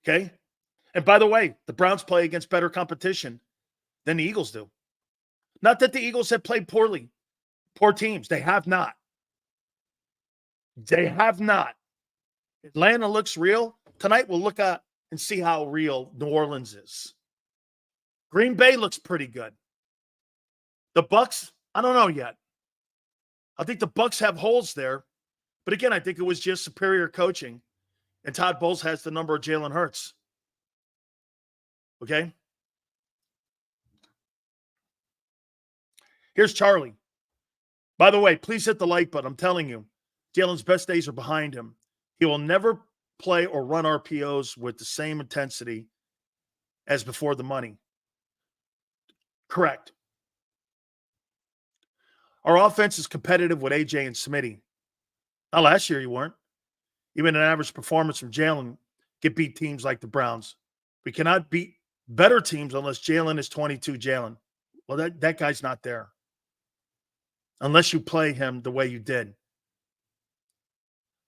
Okay? And by the way, the Browns play against better competition than the Eagles do. Not that the Eagles have played poorly, poor teams. They have not. They have not. Atlanta looks real. Tonight we'll look at and see how real New Orleans is. Green Bay looks pretty good. The Bucks, I don't know yet. I think the Bucks have holes there. But again, I think it was just superior coaching. And Todd Bowles has the number of Jalen Hurts. Okay? Here's Charlie. By the way, please hit the like button. I'm telling you, Jalen's best days are behind him. He will never play or run RPOs with the same intensity as before the money. Correct. Our offense is competitive with AJ and Smitty. Now, last year you weren't. Even an average performance from Jalen can beat teams like the Browns. We cannot beat better teams unless Jalen is 22 Jalen. Well, that guy's not there. Unless you play him the way you did.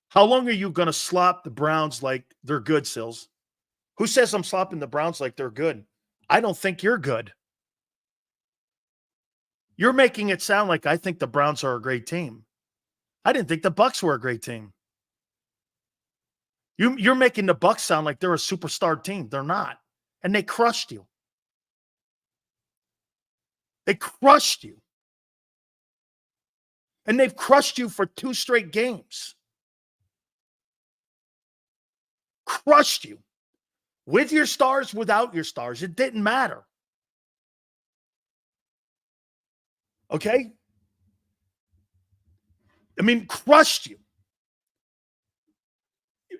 How long are you going to slop the Browns like they're good, Sills? Who says I'm slopping the Browns like they're good? I don't think you're good. You're making it sound like I think the Browns are a great team. I didn't think the Bucks were a great team. You're making the Bucks sound like they're a superstar team. They're not. And they crushed you. They crushed you. And they've crushed you for 2 straight games. Crushed you. With your stars, without your stars. It didn't matter. Okay? I mean, crushed you.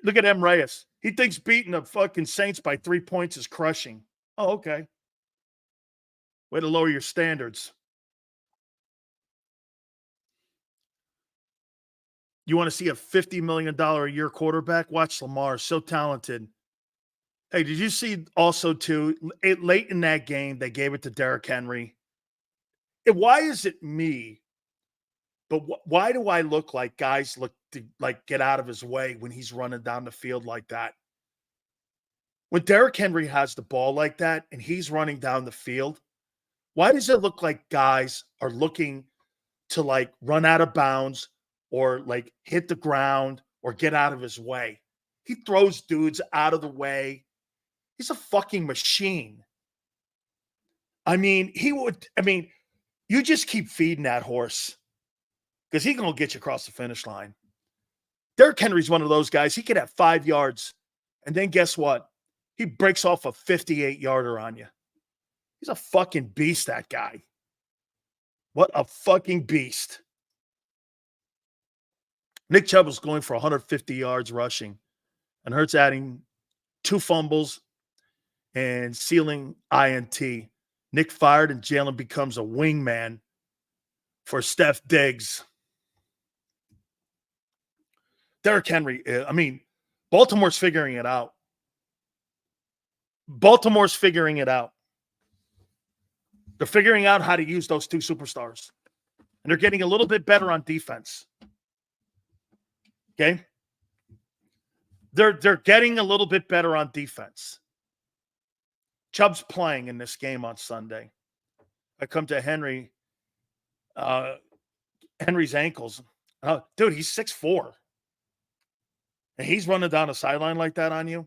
Look at M. Reyes. He thinks beating the fucking Saints by 3 points is crushing. Oh, okay. Way to lower your standards. You want to see a $50 million a year quarterback? Watch Lamar. So talented. Hey, did you see also, too, late in that game, they gave it to Derrick Henry? Why is it me? But why do I look like guys look to like get out of his way when he's running down the field like that? When Derrick Henry has the ball like that and he's running down the field, why does it look like guys are looking to like run out of bounds or like hit the ground or get out of his way? He throws dudes out of the way. He's a fucking machine. You just keep feeding that horse because he's going to get you across the finish line. Derrick Henry's one of those guys. He could have 5 yards, and then guess what? He breaks off a 58-yarder on you. He's a fucking beast, that guy. What a fucking beast. Nick Chubb was going for 150 yards rushing, and Hurts adding 2 fumbles and sealing INT. Nick fired, and Jalen becomes a wingman for Steph Diggs. Derrick Henry, I mean, Baltimore's figuring it out. Baltimore's figuring it out. They're figuring out how to use those two superstars. And they're getting a little bit better on defense. Okay? They're getting a little bit better on defense. Chubb's playing in this game on Sunday. I come to Henry. Henry's ankles. Dude, he's 6'4". And he's running down a sideline like that on you.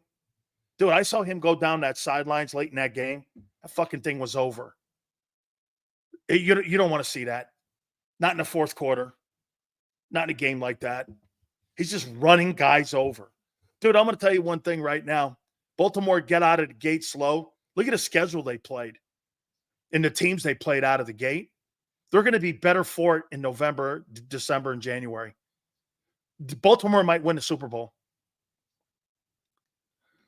Dude, I saw him go down that sidelines late in that game. That fucking thing was over. You don't want to see that. Not in the fourth quarter. Not in a game like that. He's just running guys over. Dude, I'm going to tell you one thing right now. Baltimore get out of the gate slow. Look at the schedule they played. And the teams they played out of the gate. They're going to be better for it in November, December, and January. Baltimore might win the Super Bowl.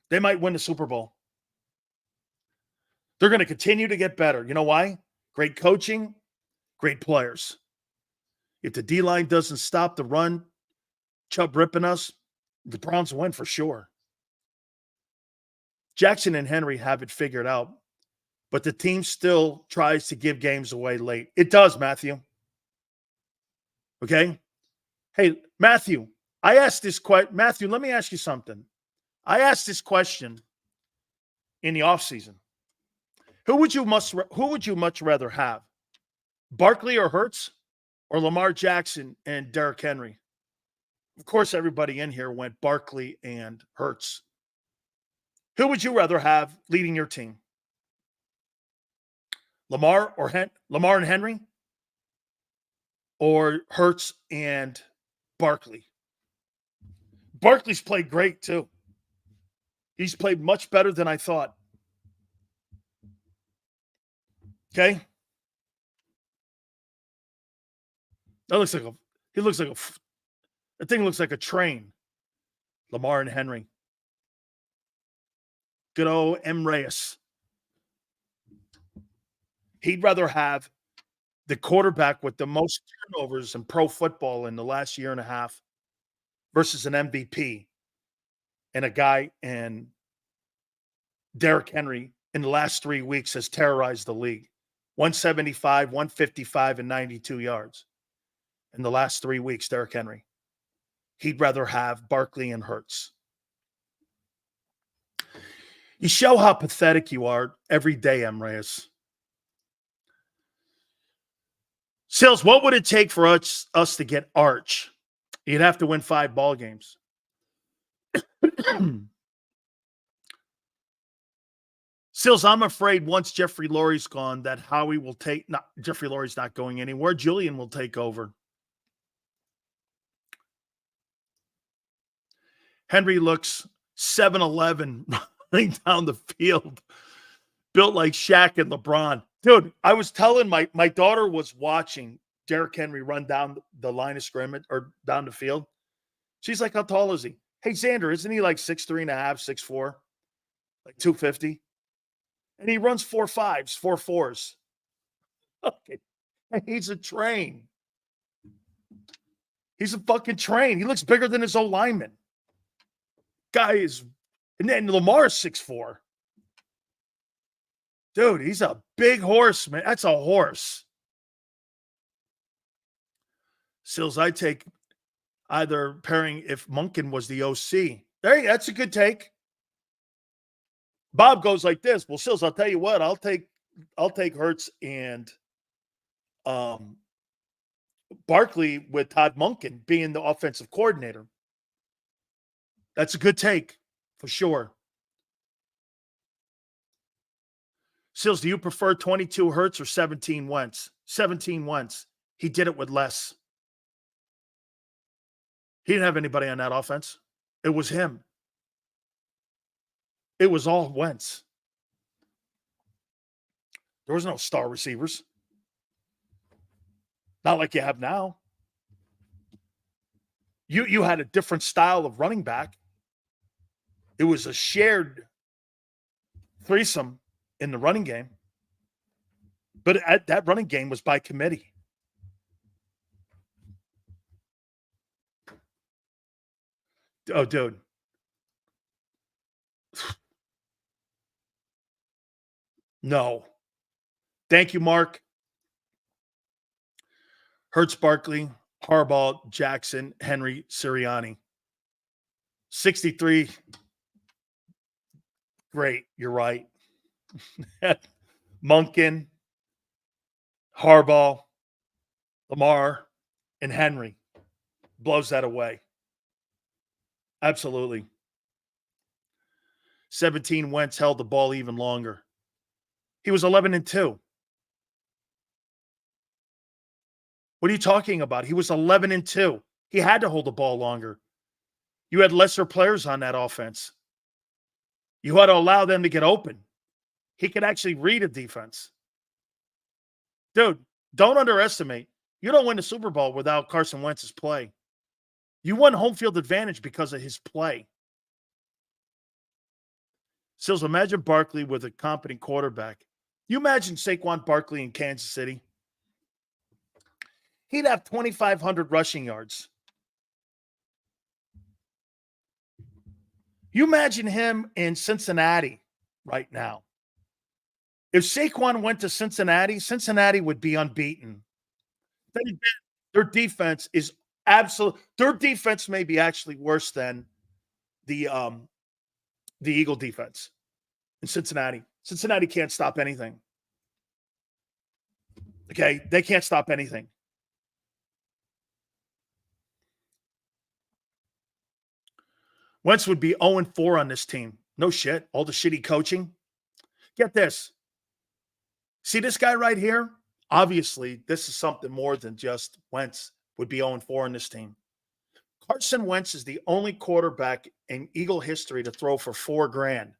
They might win the Super Bowl. They're going to continue to get better. You know why? Great coaching, great players. If the D-line doesn't stop the run, Chubb ripping us, the Browns win for sure. Jackson and Henry have it figured out, but the team still tries to give games away late. It does, Matthew. Okay? Hey, Matthew, I asked this question. Matthew, let me ask you something. I asked this question in the offseason. Who would you much rather have? Barkley or Hurts, or Lamar Jackson and Derrick Henry? Of course, everybody in here went Barkley and Hurts. Who would you rather have leading your team? Lamar and Henry, or Hurts and Barkley? Barkley's played great too. He's played much better than I thought. Okay? That thing looks like a train. Lamar and Henry. Good old M. Reyes. He'd rather have the quarterback with the most turnovers in pro football in the last year and a half versus an MVP and a guy in Derrick Henry in the last 3 weeks has terrorized the league. 175, 155, and 92 yards. In the last 3 weeks, Derrick Henry. He'd rather have Barkley and Hurts. You show how pathetic you are every day, M. Reyes. Sills, what would it take for us to get Arch? You'd have to win 5 ball games. Sills, I'm afraid once Jeffrey Lurie's gone, that Howie will take. No, Jeffrey Lurie's not going anywhere. Julian will take over. Henry looks 7'11" running down the field, built like Shaq and LeBron. Dude, I was telling my daughter was watching Derrick Henry run down the line of scrimmage or down the field. She's like, how tall is he? Hey, Xander, isn't he like 6'3" and a half, 6'4", like 250? And he runs 4.5s, 4.4s. Okay. He's a train. He's a fucking train. He looks bigger than his old lineman. Guy is, and then Lamar's 6'4". Dude, he's a big horse, man. That's a horse. Sills, I take either pairing if Monken was the OC. That's a good take. Bob goes like this. Well, Sills, I'll tell you what. I'll take Hurts and Barkley with Todd Monken being the offensive coordinator. That's a good take for sure. Sills, do you prefer 22 Hurts or 17 Wentz? 17 Wentz. He did it with less. He didn't have anybody on that offense. It was him. It was all Wentz. There was no star receivers. Not like you have now. You had a different style of running back. It was a shared threesome in the running game. But that running game was by committee. Oh, dude. No. Thank you, Mark. Hurts, Barkley, Harbaugh, Jackson, Henry, Sirianni. 63. Great. You're right. Monken, Harbaugh, Lamar, and Henry. Blows that away. Absolutely. 17, Wentz held the ball even longer. He was 11-2. What are you talking about? He was 11-2. He had to hold the ball longer. You had lesser players on that offense. You had to allow them to get open. He could actually read a defense. Dude, don't underestimate. You don't win the Super Bowl without Carson Wentz's play. You won home field advantage because of his play. Sills, imagine Barkley with a competent quarterback. You imagine Saquon Barkley in Kansas City? He'd have 2,500 rushing yards. You imagine him in Cincinnati right now. If Saquon went to Cincinnati, Cincinnati would be unbeaten. Their defense is absolute. Their defense may be actually worse than the Eagle defense in Cincinnati. Cincinnati can't stop anything. Okay, they can't stop anything. Wentz would be 0-4 on this team. No shit. All the shitty coaching. Get this. See this guy right here? Obviously, this is something more than just Wentz would be 0-4 on this team. Carson Wentz is the only quarterback in Eagle history to throw for $4,000.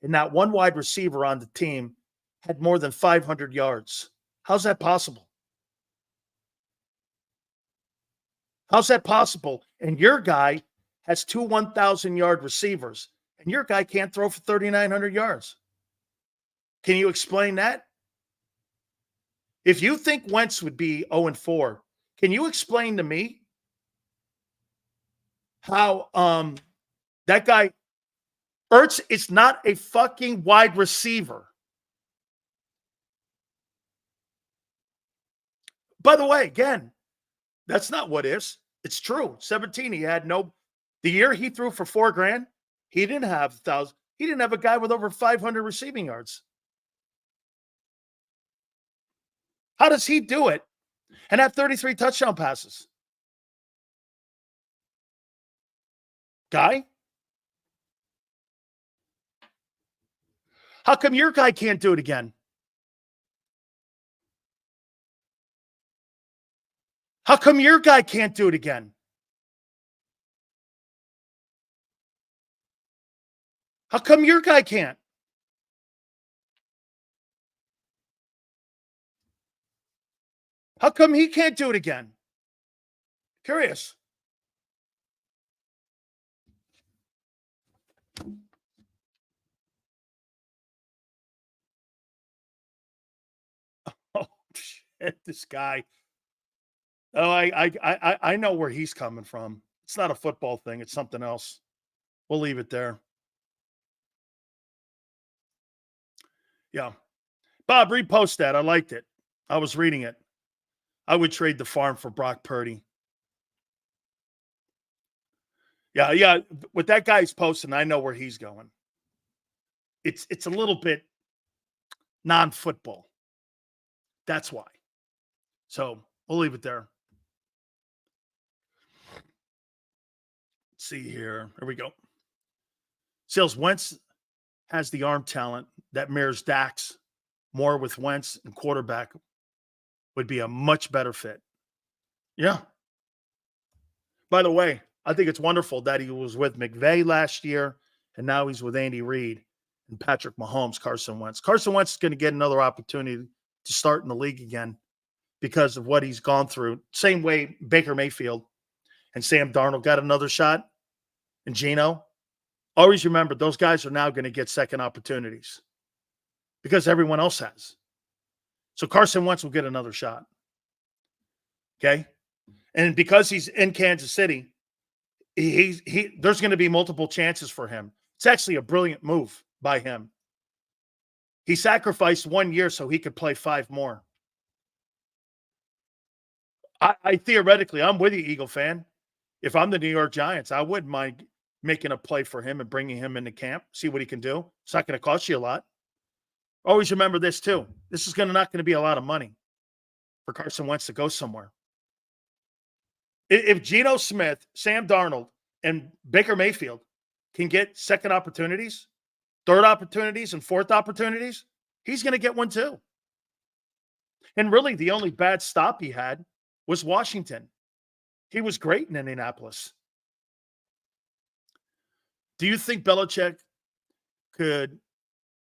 And not one wide receiver on the team had more than 500 yards. How's that possible? How's that possible? And your guy has two 1,000-yard receivers, and your guy can't throw for 3,900 yards. Can you explain that? If you think Wentz would be 0-4, can you explain to me how that guy, Ertz, is not a fucking wide receiver? By the way, again, that's not what ifs. It's true. 17, he had no. The year he threw for $4,000, he didn't have 1,000. He didn't have a guy with over 500 receiving yards. How does he do it and have 33 touchdown passes? Guy? How come your guy can't do it again? How come your guy can't do it again? How come your guy can't? How come he can't do it again? Curious. Oh, shit, this guy. Oh, I know where he's coming from. It's not a football thing. It's something else. We'll leave it there. Yeah. Bob, repost that. I liked it. I was reading it. I would trade the farm for Brock Purdy. Yeah. What that guy's posting, I know where he's going. It's a little bit non-football. That's why. So we'll leave it there. Let's see here. Here we go. Sales, Wentz has the arm talent that mirrors Dak's. More with Wentz and quarterback would be a much better fit. Yeah. By the way, I think it's wonderful that he was with McVay last year, and now he's with Andy Reid and Patrick Mahomes, Carson Wentz. Carson Wentz is going to get another opportunity to start in the league again because of what he's gone through. Same way Baker Mayfield and Sam Darnold got another shot, and Geno. Always remember, those guys are now going to get second opportunities because everyone else has. So Carson Wentz will get another shot. Okay? And because he's in Kansas City, there's going to be multiple chances for him. It's actually a brilliant move by him. He sacrificed 1 year so he could play 5 more. I theoretically, I'm with you, Eagle fan. If I'm the New York Giants, I wouldn't mind making a play for him and bringing him into camp, see what he can do. It's not going to cost you a lot. Always remember this, too. This is not going to be a lot of money for Carson Wentz to go somewhere. If Geno Smith, Sam Darnold, and Baker Mayfield can get second opportunities, third opportunities, and fourth opportunities, he's going to get one too. And really, the only bad stop he had was Washington. He was great in Indianapolis. Do you think Belichick could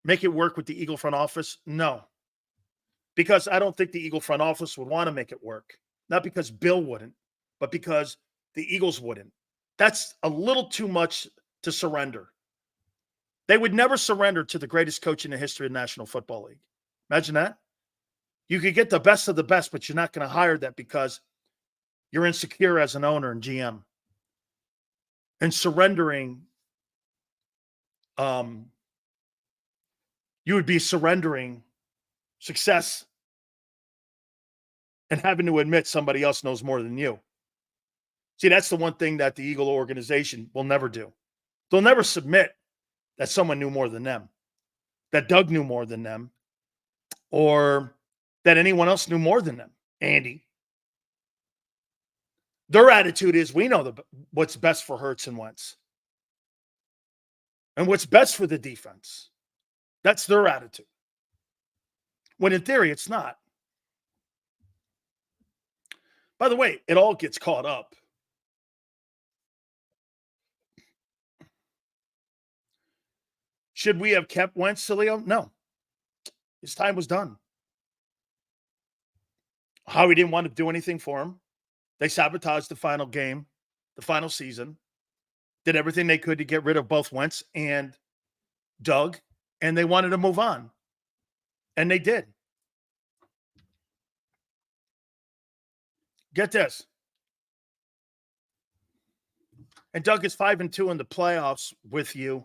make it work with the Eagle front office? No. Because I don't think the Eagle front office would want to make it work. Not because Bill wouldn't, but because the Eagles wouldn't. That's a little too much to surrender. They would never surrender to the greatest coach in the history of the National Football League. Imagine that. You could get the best of the best, but you're not going to hire that because you're insecure as an owner and GM. And surrendering, you would be surrendering success and having to admit somebody else knows more than you. See, that's the one thing that the Eagle organization will never do. They'll never submit that someone knew more than them, that Doug knew more than them, or that anyone else knew more than them. Andy. Their attitude is, we know what's best for Hurts and Wentz. And what's best for the defense. That's their attitude. When in theory, it's not. By the way, it all gets caught up. Should we have kept Wentz, Sileo? No. His time was done. Howie didn't want to do anything for him. They sabotaged the final game, the final season, did everything they could to get rid of both Wentz and Doug, and they wanted to move on. And they did. Get this. And Doug is 5-2 in the playoffs with you,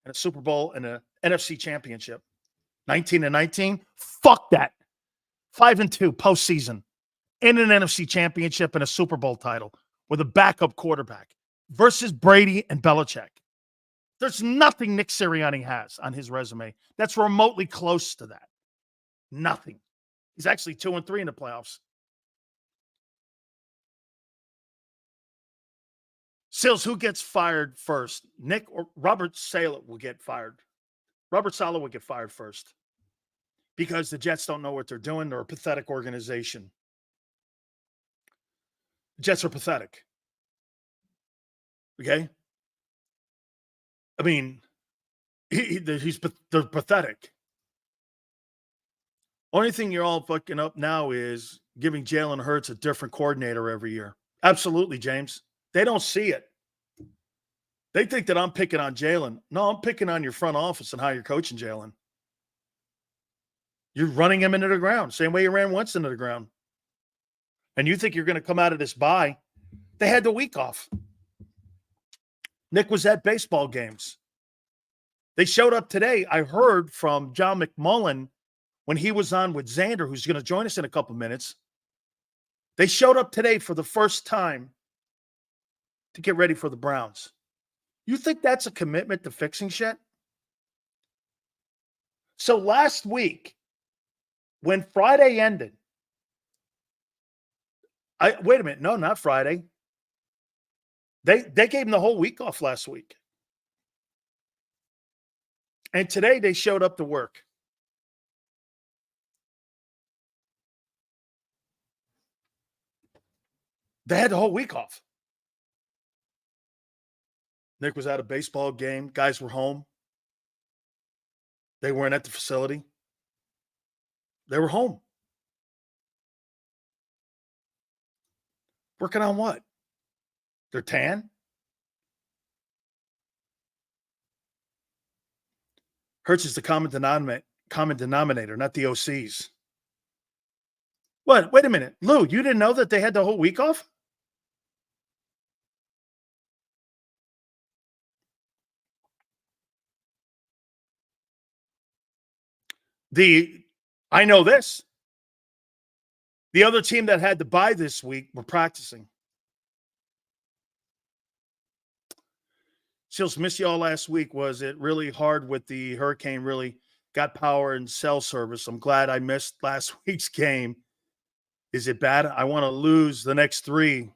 and a Super Bowl and an NFC championship. 19-19. Fuck that. 5-2 postseason in an NFC championship and a Super Bowl title with a backup quarterback versus Brady and Belichick. There's nothing Nick Sirianni has on his resume that's remotely close to that. Nothing. He's actually 2-3 in the playoffs. Sills, who gets fired first? Nick or Robert Saleh will get fired. Robert Saleh will get fired first because the Jets don't know what they're doing. They're a pathetic organization. The Jets are pathetic. Okay? I mean, they're pathetic. Only thing you're all fucking up now is giving Jalen Hurts a different coordinator every year. Absolutely, James. They don't see it. They think that I'm picking on Jalen. No, I'm picking on your front office and how you're coaching Jalen. You're running him into the ground, same way you ran Wentz into the ground. And you think you're going to come out of this bye. They had the week off. Nick was at baseball games. They showed up today. I heard from John McMullen when he was on with Xander, who's going to join us in a couple minutes. They showed up today for the first time to get ready for the Browns. You think that's a commitment to fixing shit? So last week, when Friday ended, wait a minute. No, not Friday. They gave him the whole week off last week. And today they showed up to work. They had the whole week off. Nick was at a baseball game. Guys were home. They weren't at the facility. They were home. Working on what? Their tan? Hurts is the common denominator, not the OCs. What? Wait a minute. Lou, you didn't know that they had the whole week off? I know this. The other team that had to bye this week were practicing. Seals, missed y'all last week. Was it really hard with the hurricane? Really got power and cell service. I'm glad I missed last week's game. Is it bad? I want to lose the next 3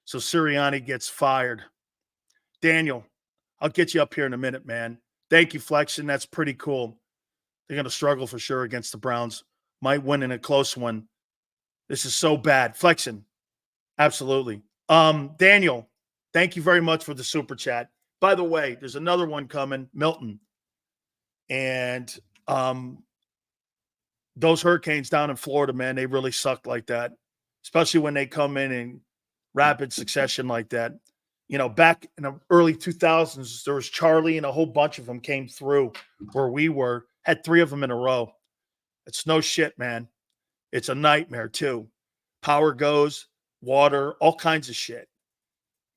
so Sirianni gets fired. Daniel, I'll get you up here in a minute, man. Thank you, Flexion. That's pretty cool. They're going to struggle for sure against the Browns. Might win in a close one. This is so bad. Flexion, absolutely. Daniel, thank you very much for the super chat. By the way, there's another one coming, Milton. And those hurricanes down in Florida, man, they really suck like that, especially when they come in rapid succession like that. You know, back in the early 2000s, there was Charlie and a whole bunch of them came through where we were, had 3 of them in a row. It's no shit, man. It's a nightmare, too. Power goes, water, all kinds of shit.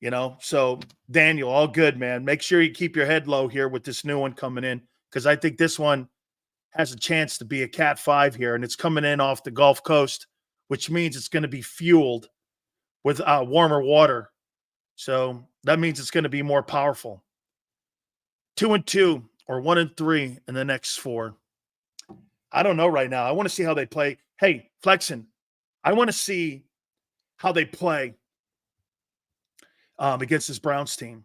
You know, so Daniel, all good, man. Make sure you keep your head low here with this new one coming in, because I think this one has a chance to be a Cat 5 here, and it's coming in off the Gulf Coast, which means it's going to be fueled with warmer water. So that means it's going to be more powerful. 2-2 or 1-3 in the next 4. I don't know right now. I want to see how they play. Hey, Flexen, I want to see how they play against this Browns team.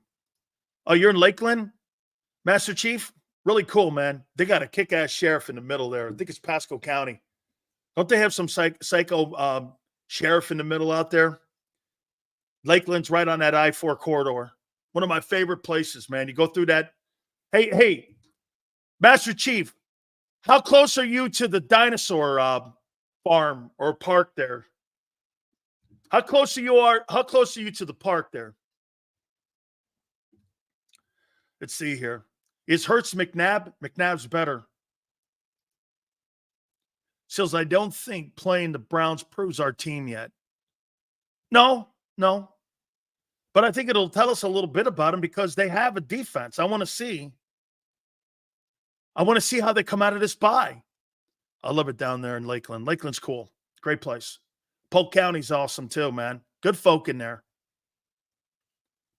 Oh, you're in Lakeland, Master Chief? Really cool, man. They got a kick-ass sheriff in the middle there. I think it's Pasco County. Don't they have some psycho sheriff in the middle out there? Lakeland's right on that I-4 corridor. One of my favorite places, man. You go through that. Hey, Master Chief, how close are you to the dinosaur farm or park there? How close are you to the park there? Let's see here. Is Hurts McNabb? McNabb's better. Says, I don't think playing the Browns proves our team yet. No. But I think it'll tell us a little bit about them because they have a defense. I want to see how they come out of this bye. I love it down there in Lakeland. Lakeland's cool. Great place. Polk County's awesome too, man. Good folk in there.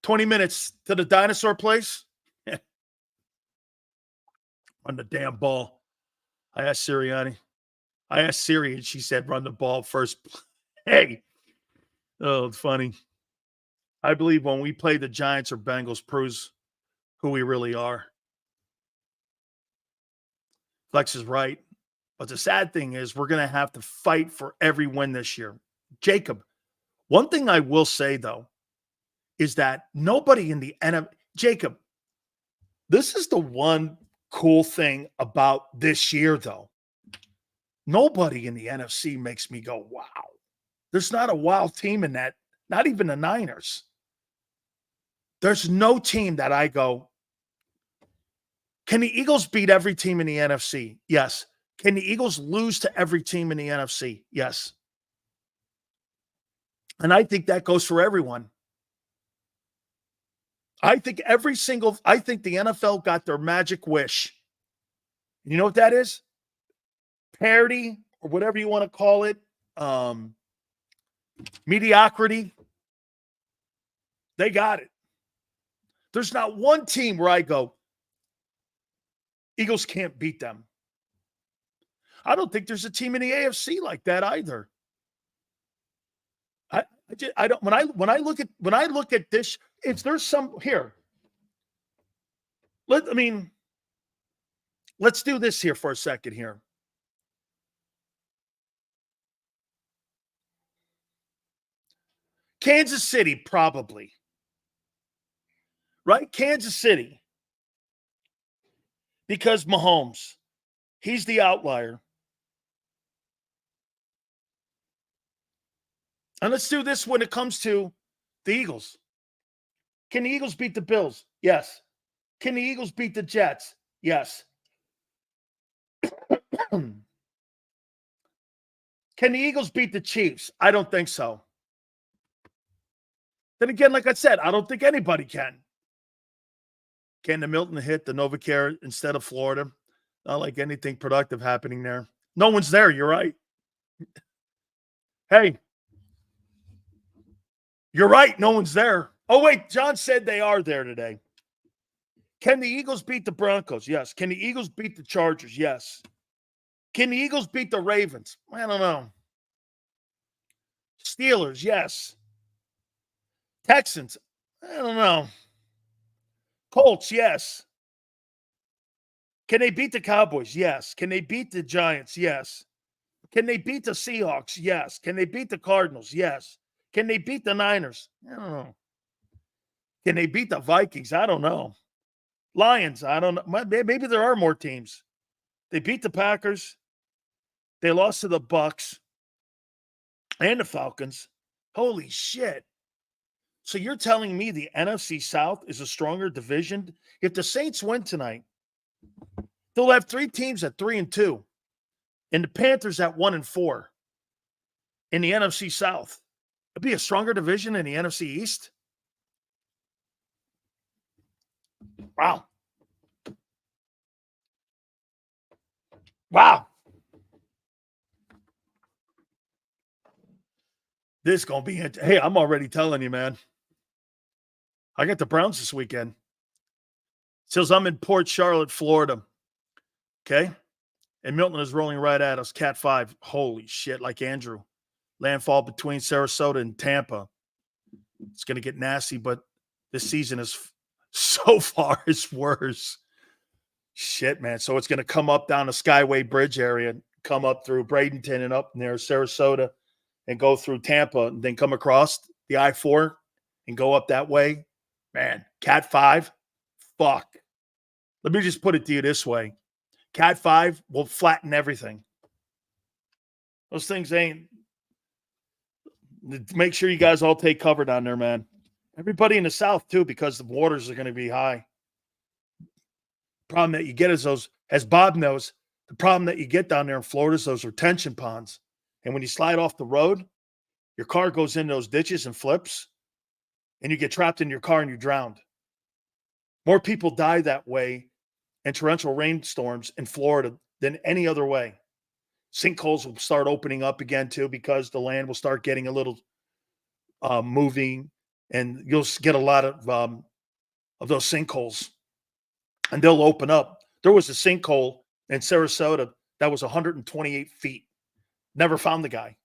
20 minutes to the dinosaur place. On the damn ball. I asked Siri, and she said, run the ball first. Hey. Oh, it's funny. I believe when we play the Giants or Bengals proves who we really are. Flex is right. But the sad thing is we're going to have to fight for every win this year. Jacob, one thing I will say, though, is that nobody in the NFL – Jacob, this is the one cool thing about this year, though. Nobody in the NFC makes me go, wow. There's not a wild team in that, not even the Niners. There's no team that I go, can the Eagles beat every team in the NFC? Yes. Can the Eagles lose to every team in the NFC? Yes. And I think that goes for everyone. I think the NFL got their magic wish. You know what that is? Parity, or whatever you want to call it. Mediocrity. They got it. There's not one team where I go, Eagles can't beat them. I don't think there's a team in the AFC like that either. I don't. When I look at this, there's some here. Let's do this here for a second here. Kansas City, probably. Right? Kansas City. Because Mahomes, he's the outlier. And let's do this when it comes to the Eagles. Can the Eagles beat the Bills? Yes. Can the Eagles beat the Jets? Yes. Can the Eagles beat the Chiefs? I don't think so. Then again, like I said, I don't think anybody can. Can the Milton hit the NovaCare instead of Florida? Not like anything productive happening there. No one's there. You're right. Hey, you're right. No one's there. Oh, wait. John said they are there today. Can the Eagles beat the Broncos? Yes. Can the Eagles beat the Chargers? Yes. Can the Eagles beat the Ravens? I don't know. Steelers? Yes. Texans? I don't know. Colts? Yes. Can they beat the Cowboys? Yes. Can they beat the Giants? Yes. Can they beat the Seahawks? Yes. Can they beat the Cardinals? Yes. Can they beat the Niners? I don't know. Can they beat the Vikings? I don't know. Lions? I don't know. Maybe there are more teams. They beat the Packers. They lost to the Bucks and the Falcons. Holy shit. So you're telling me the NFC South is a stronger division? If the Saints win tonight, they'll have 3 teams at 3-2, and the Panthers at 1-4 in the NFC South. It'd be a stronger division in the NFC East. Wow. Wow. This is going to be it. Hey, I'm already telling you, man. I got the Browns this weekend. Says I'm in Port Charlotte, Florida. Okay? And Milton is rolling right at us. Cat 5. Holy shit, like Andrew. Landfall between Sarasota and Tampa. It's going to get nasty, but this season is so far is worse. Shit, man. So it's going to come up down the Skyway Bridge area, come up through Bradenton and up near Sarasota and go through Tampa and then come across the I-4 and go up that way. Man, Cat 5, fuck. Let me just put it to you this way. Cat 5 will flatten everything. Those things ain't. Make sure you guys all take cover down there, man. Everybody in the South, too, because the waters are going to be high. Problem that you get is those, as Bob knows, the problem that you get down there in Florida is those retention ponds. And when you slide off the road, your car goes in those ditches and flips, and you get trapped in your car and you're drowned. More people die that way in torrential rainstorms in Florida than any other way. Sinkholes will start opening up again, too, because the land will start getting a little moving, and you'll get a lot of those sinkholes, and they'll open up. There was a sinkhole in Sarasota that was 128 feet. Never found the guy.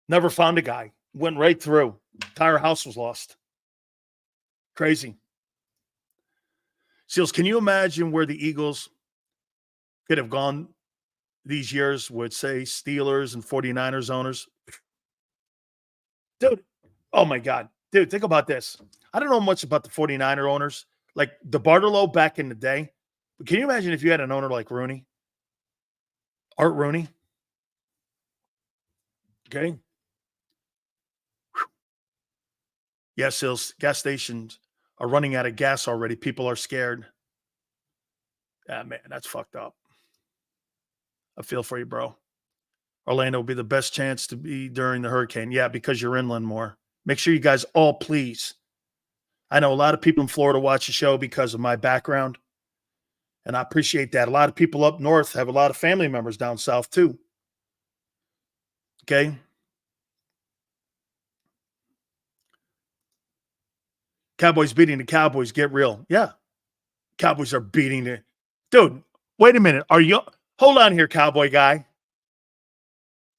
Never found a guy. Went right through. Entire house was lost. Crazy. Seals, can you imagine where the Eagles could have gone these years with, say, Steelers and 49ers owners? Dude, oh my God. Dude, think about this. I don't know much about the 49er owners. Like the Bartolo back in the day. But can you imagine if you had an owner like Rooney? Art Rooney? Okay. Yes, Seals, gas stations are running out of gas already. People are scared. Yeah, man, that's fucked up. I feel for you, bro. Orlando will be the best chance to be during the hurricane. Yeah, because you're inland more. Make sure you guys all please. I know a lot of people in Florida watch the show because of my background, and I appreciate that. A lot of people up north have a lot of family members down south too. Okay? Cowboys beating the Cowboys. Get real. Yeah. Cowboys are beating the... Dude, wait a minute. Hold on here, Cowboy guy.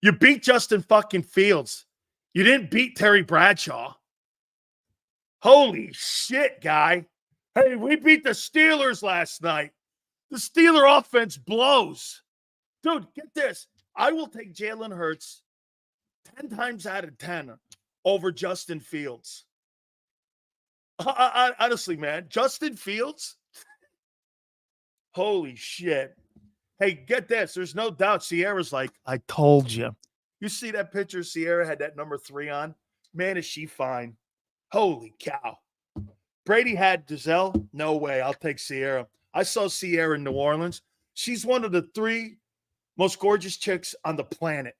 You beat Justin fucking Fields. You didn't beat Terry Bradshaw. Holy shit, guy. Hey, we beat the Steelers last night. The Steeler offense blows. Dude, get this. I will take Jalen Hurts 10 times out of 10 over Justin Fields. Honestly, man, Justin Fields? Holy shit. Hey, get this. There's no doubt Sierra's like, I told you. You see that picture Sierra had that number 3 on? Man, is she fine. Holy cow. Brady had Giselle? No way. I'll take Sierra. I saw Sierra in New Orleans. She's one of the 3 most gorgeous chicks on the planet.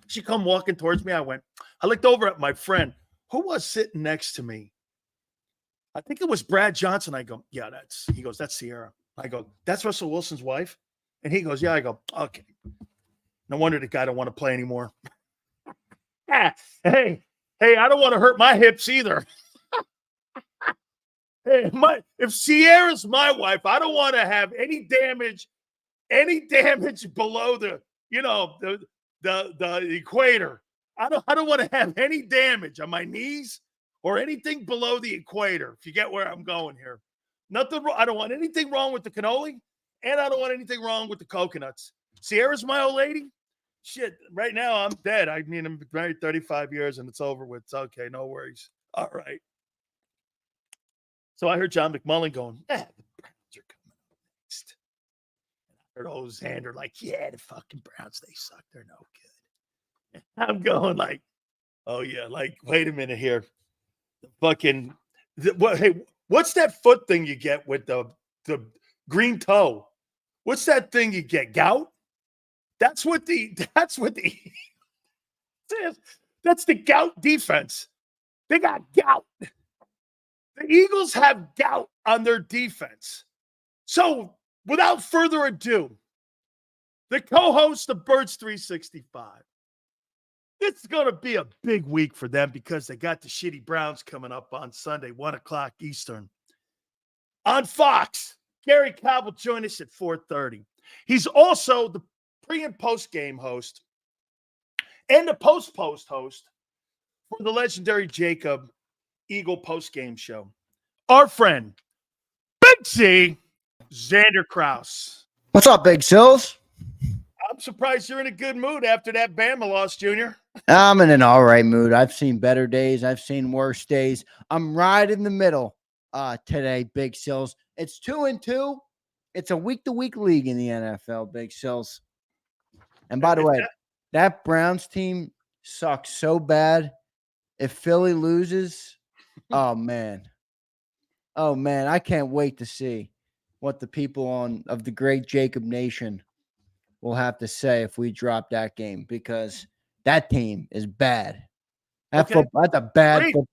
She come walking towards me. I looked over at my friend. Who was sitting next to me? I think it was Brad Johnson. I go, yeah, he goes, that's Sierra. I go, that's Russell Wilson's wife? And he goes, yeah. I go, okay. No wonder the guy don't want to play anymore. Hey, I don't want to hurt my hips either. Hey, if Sierra's my wife, I don't want to have any damage below the equator. I don't want to have any damage on my knees or anything below the equator. If you get where I'm going here, nothing. I don't want anything wrong with the cannoli, and I don't want anything wrong with the coconuts. Sierra's my old lady. Shit, right now I'm dead. I mean, I'm married 35 years and it's over with. It's okay, no worries. All right. So I heard John McMullen going, the Browns are coming up next. I heard old Xander like, yeah, the fucking Browns, they suck. They're no good. And I'm going like, oh yeah, like, wait a minute here. The fucking, what's that foot thing you get with the green toe? What's that thing you get? Gout? That's the gout defense. They got gout. The Eagles have gout on their defense. So, without further ado, the co-host of Birds 365. This is going to be a big week for them because they got the shitty Browns coming up on Sunday, 1 o'clock Eastern. On Fox, Gary Cobb will join us at 4:30. He's also the pre- and post-game host and the post-host for the legendary JAKIB Eagle post-game show. Our friend, Big C, Xander Kraus. What's up, Big Sills? I'm surprised you're in a good mood after that Bama loss, Junior. I'm in an all right mood. I've seen better days. I've seen worse days. I'm right in the middle today, Big Sills. It's 2-2. It's a week-to-week league in the NFL, Big Sills. And by the way, that Browns team sucks so bad. If Philly loses, oh man, I can't wait to see what the people of the great JAKIB Nation will have to say if we drop that game, because that team is bad. That's a bad football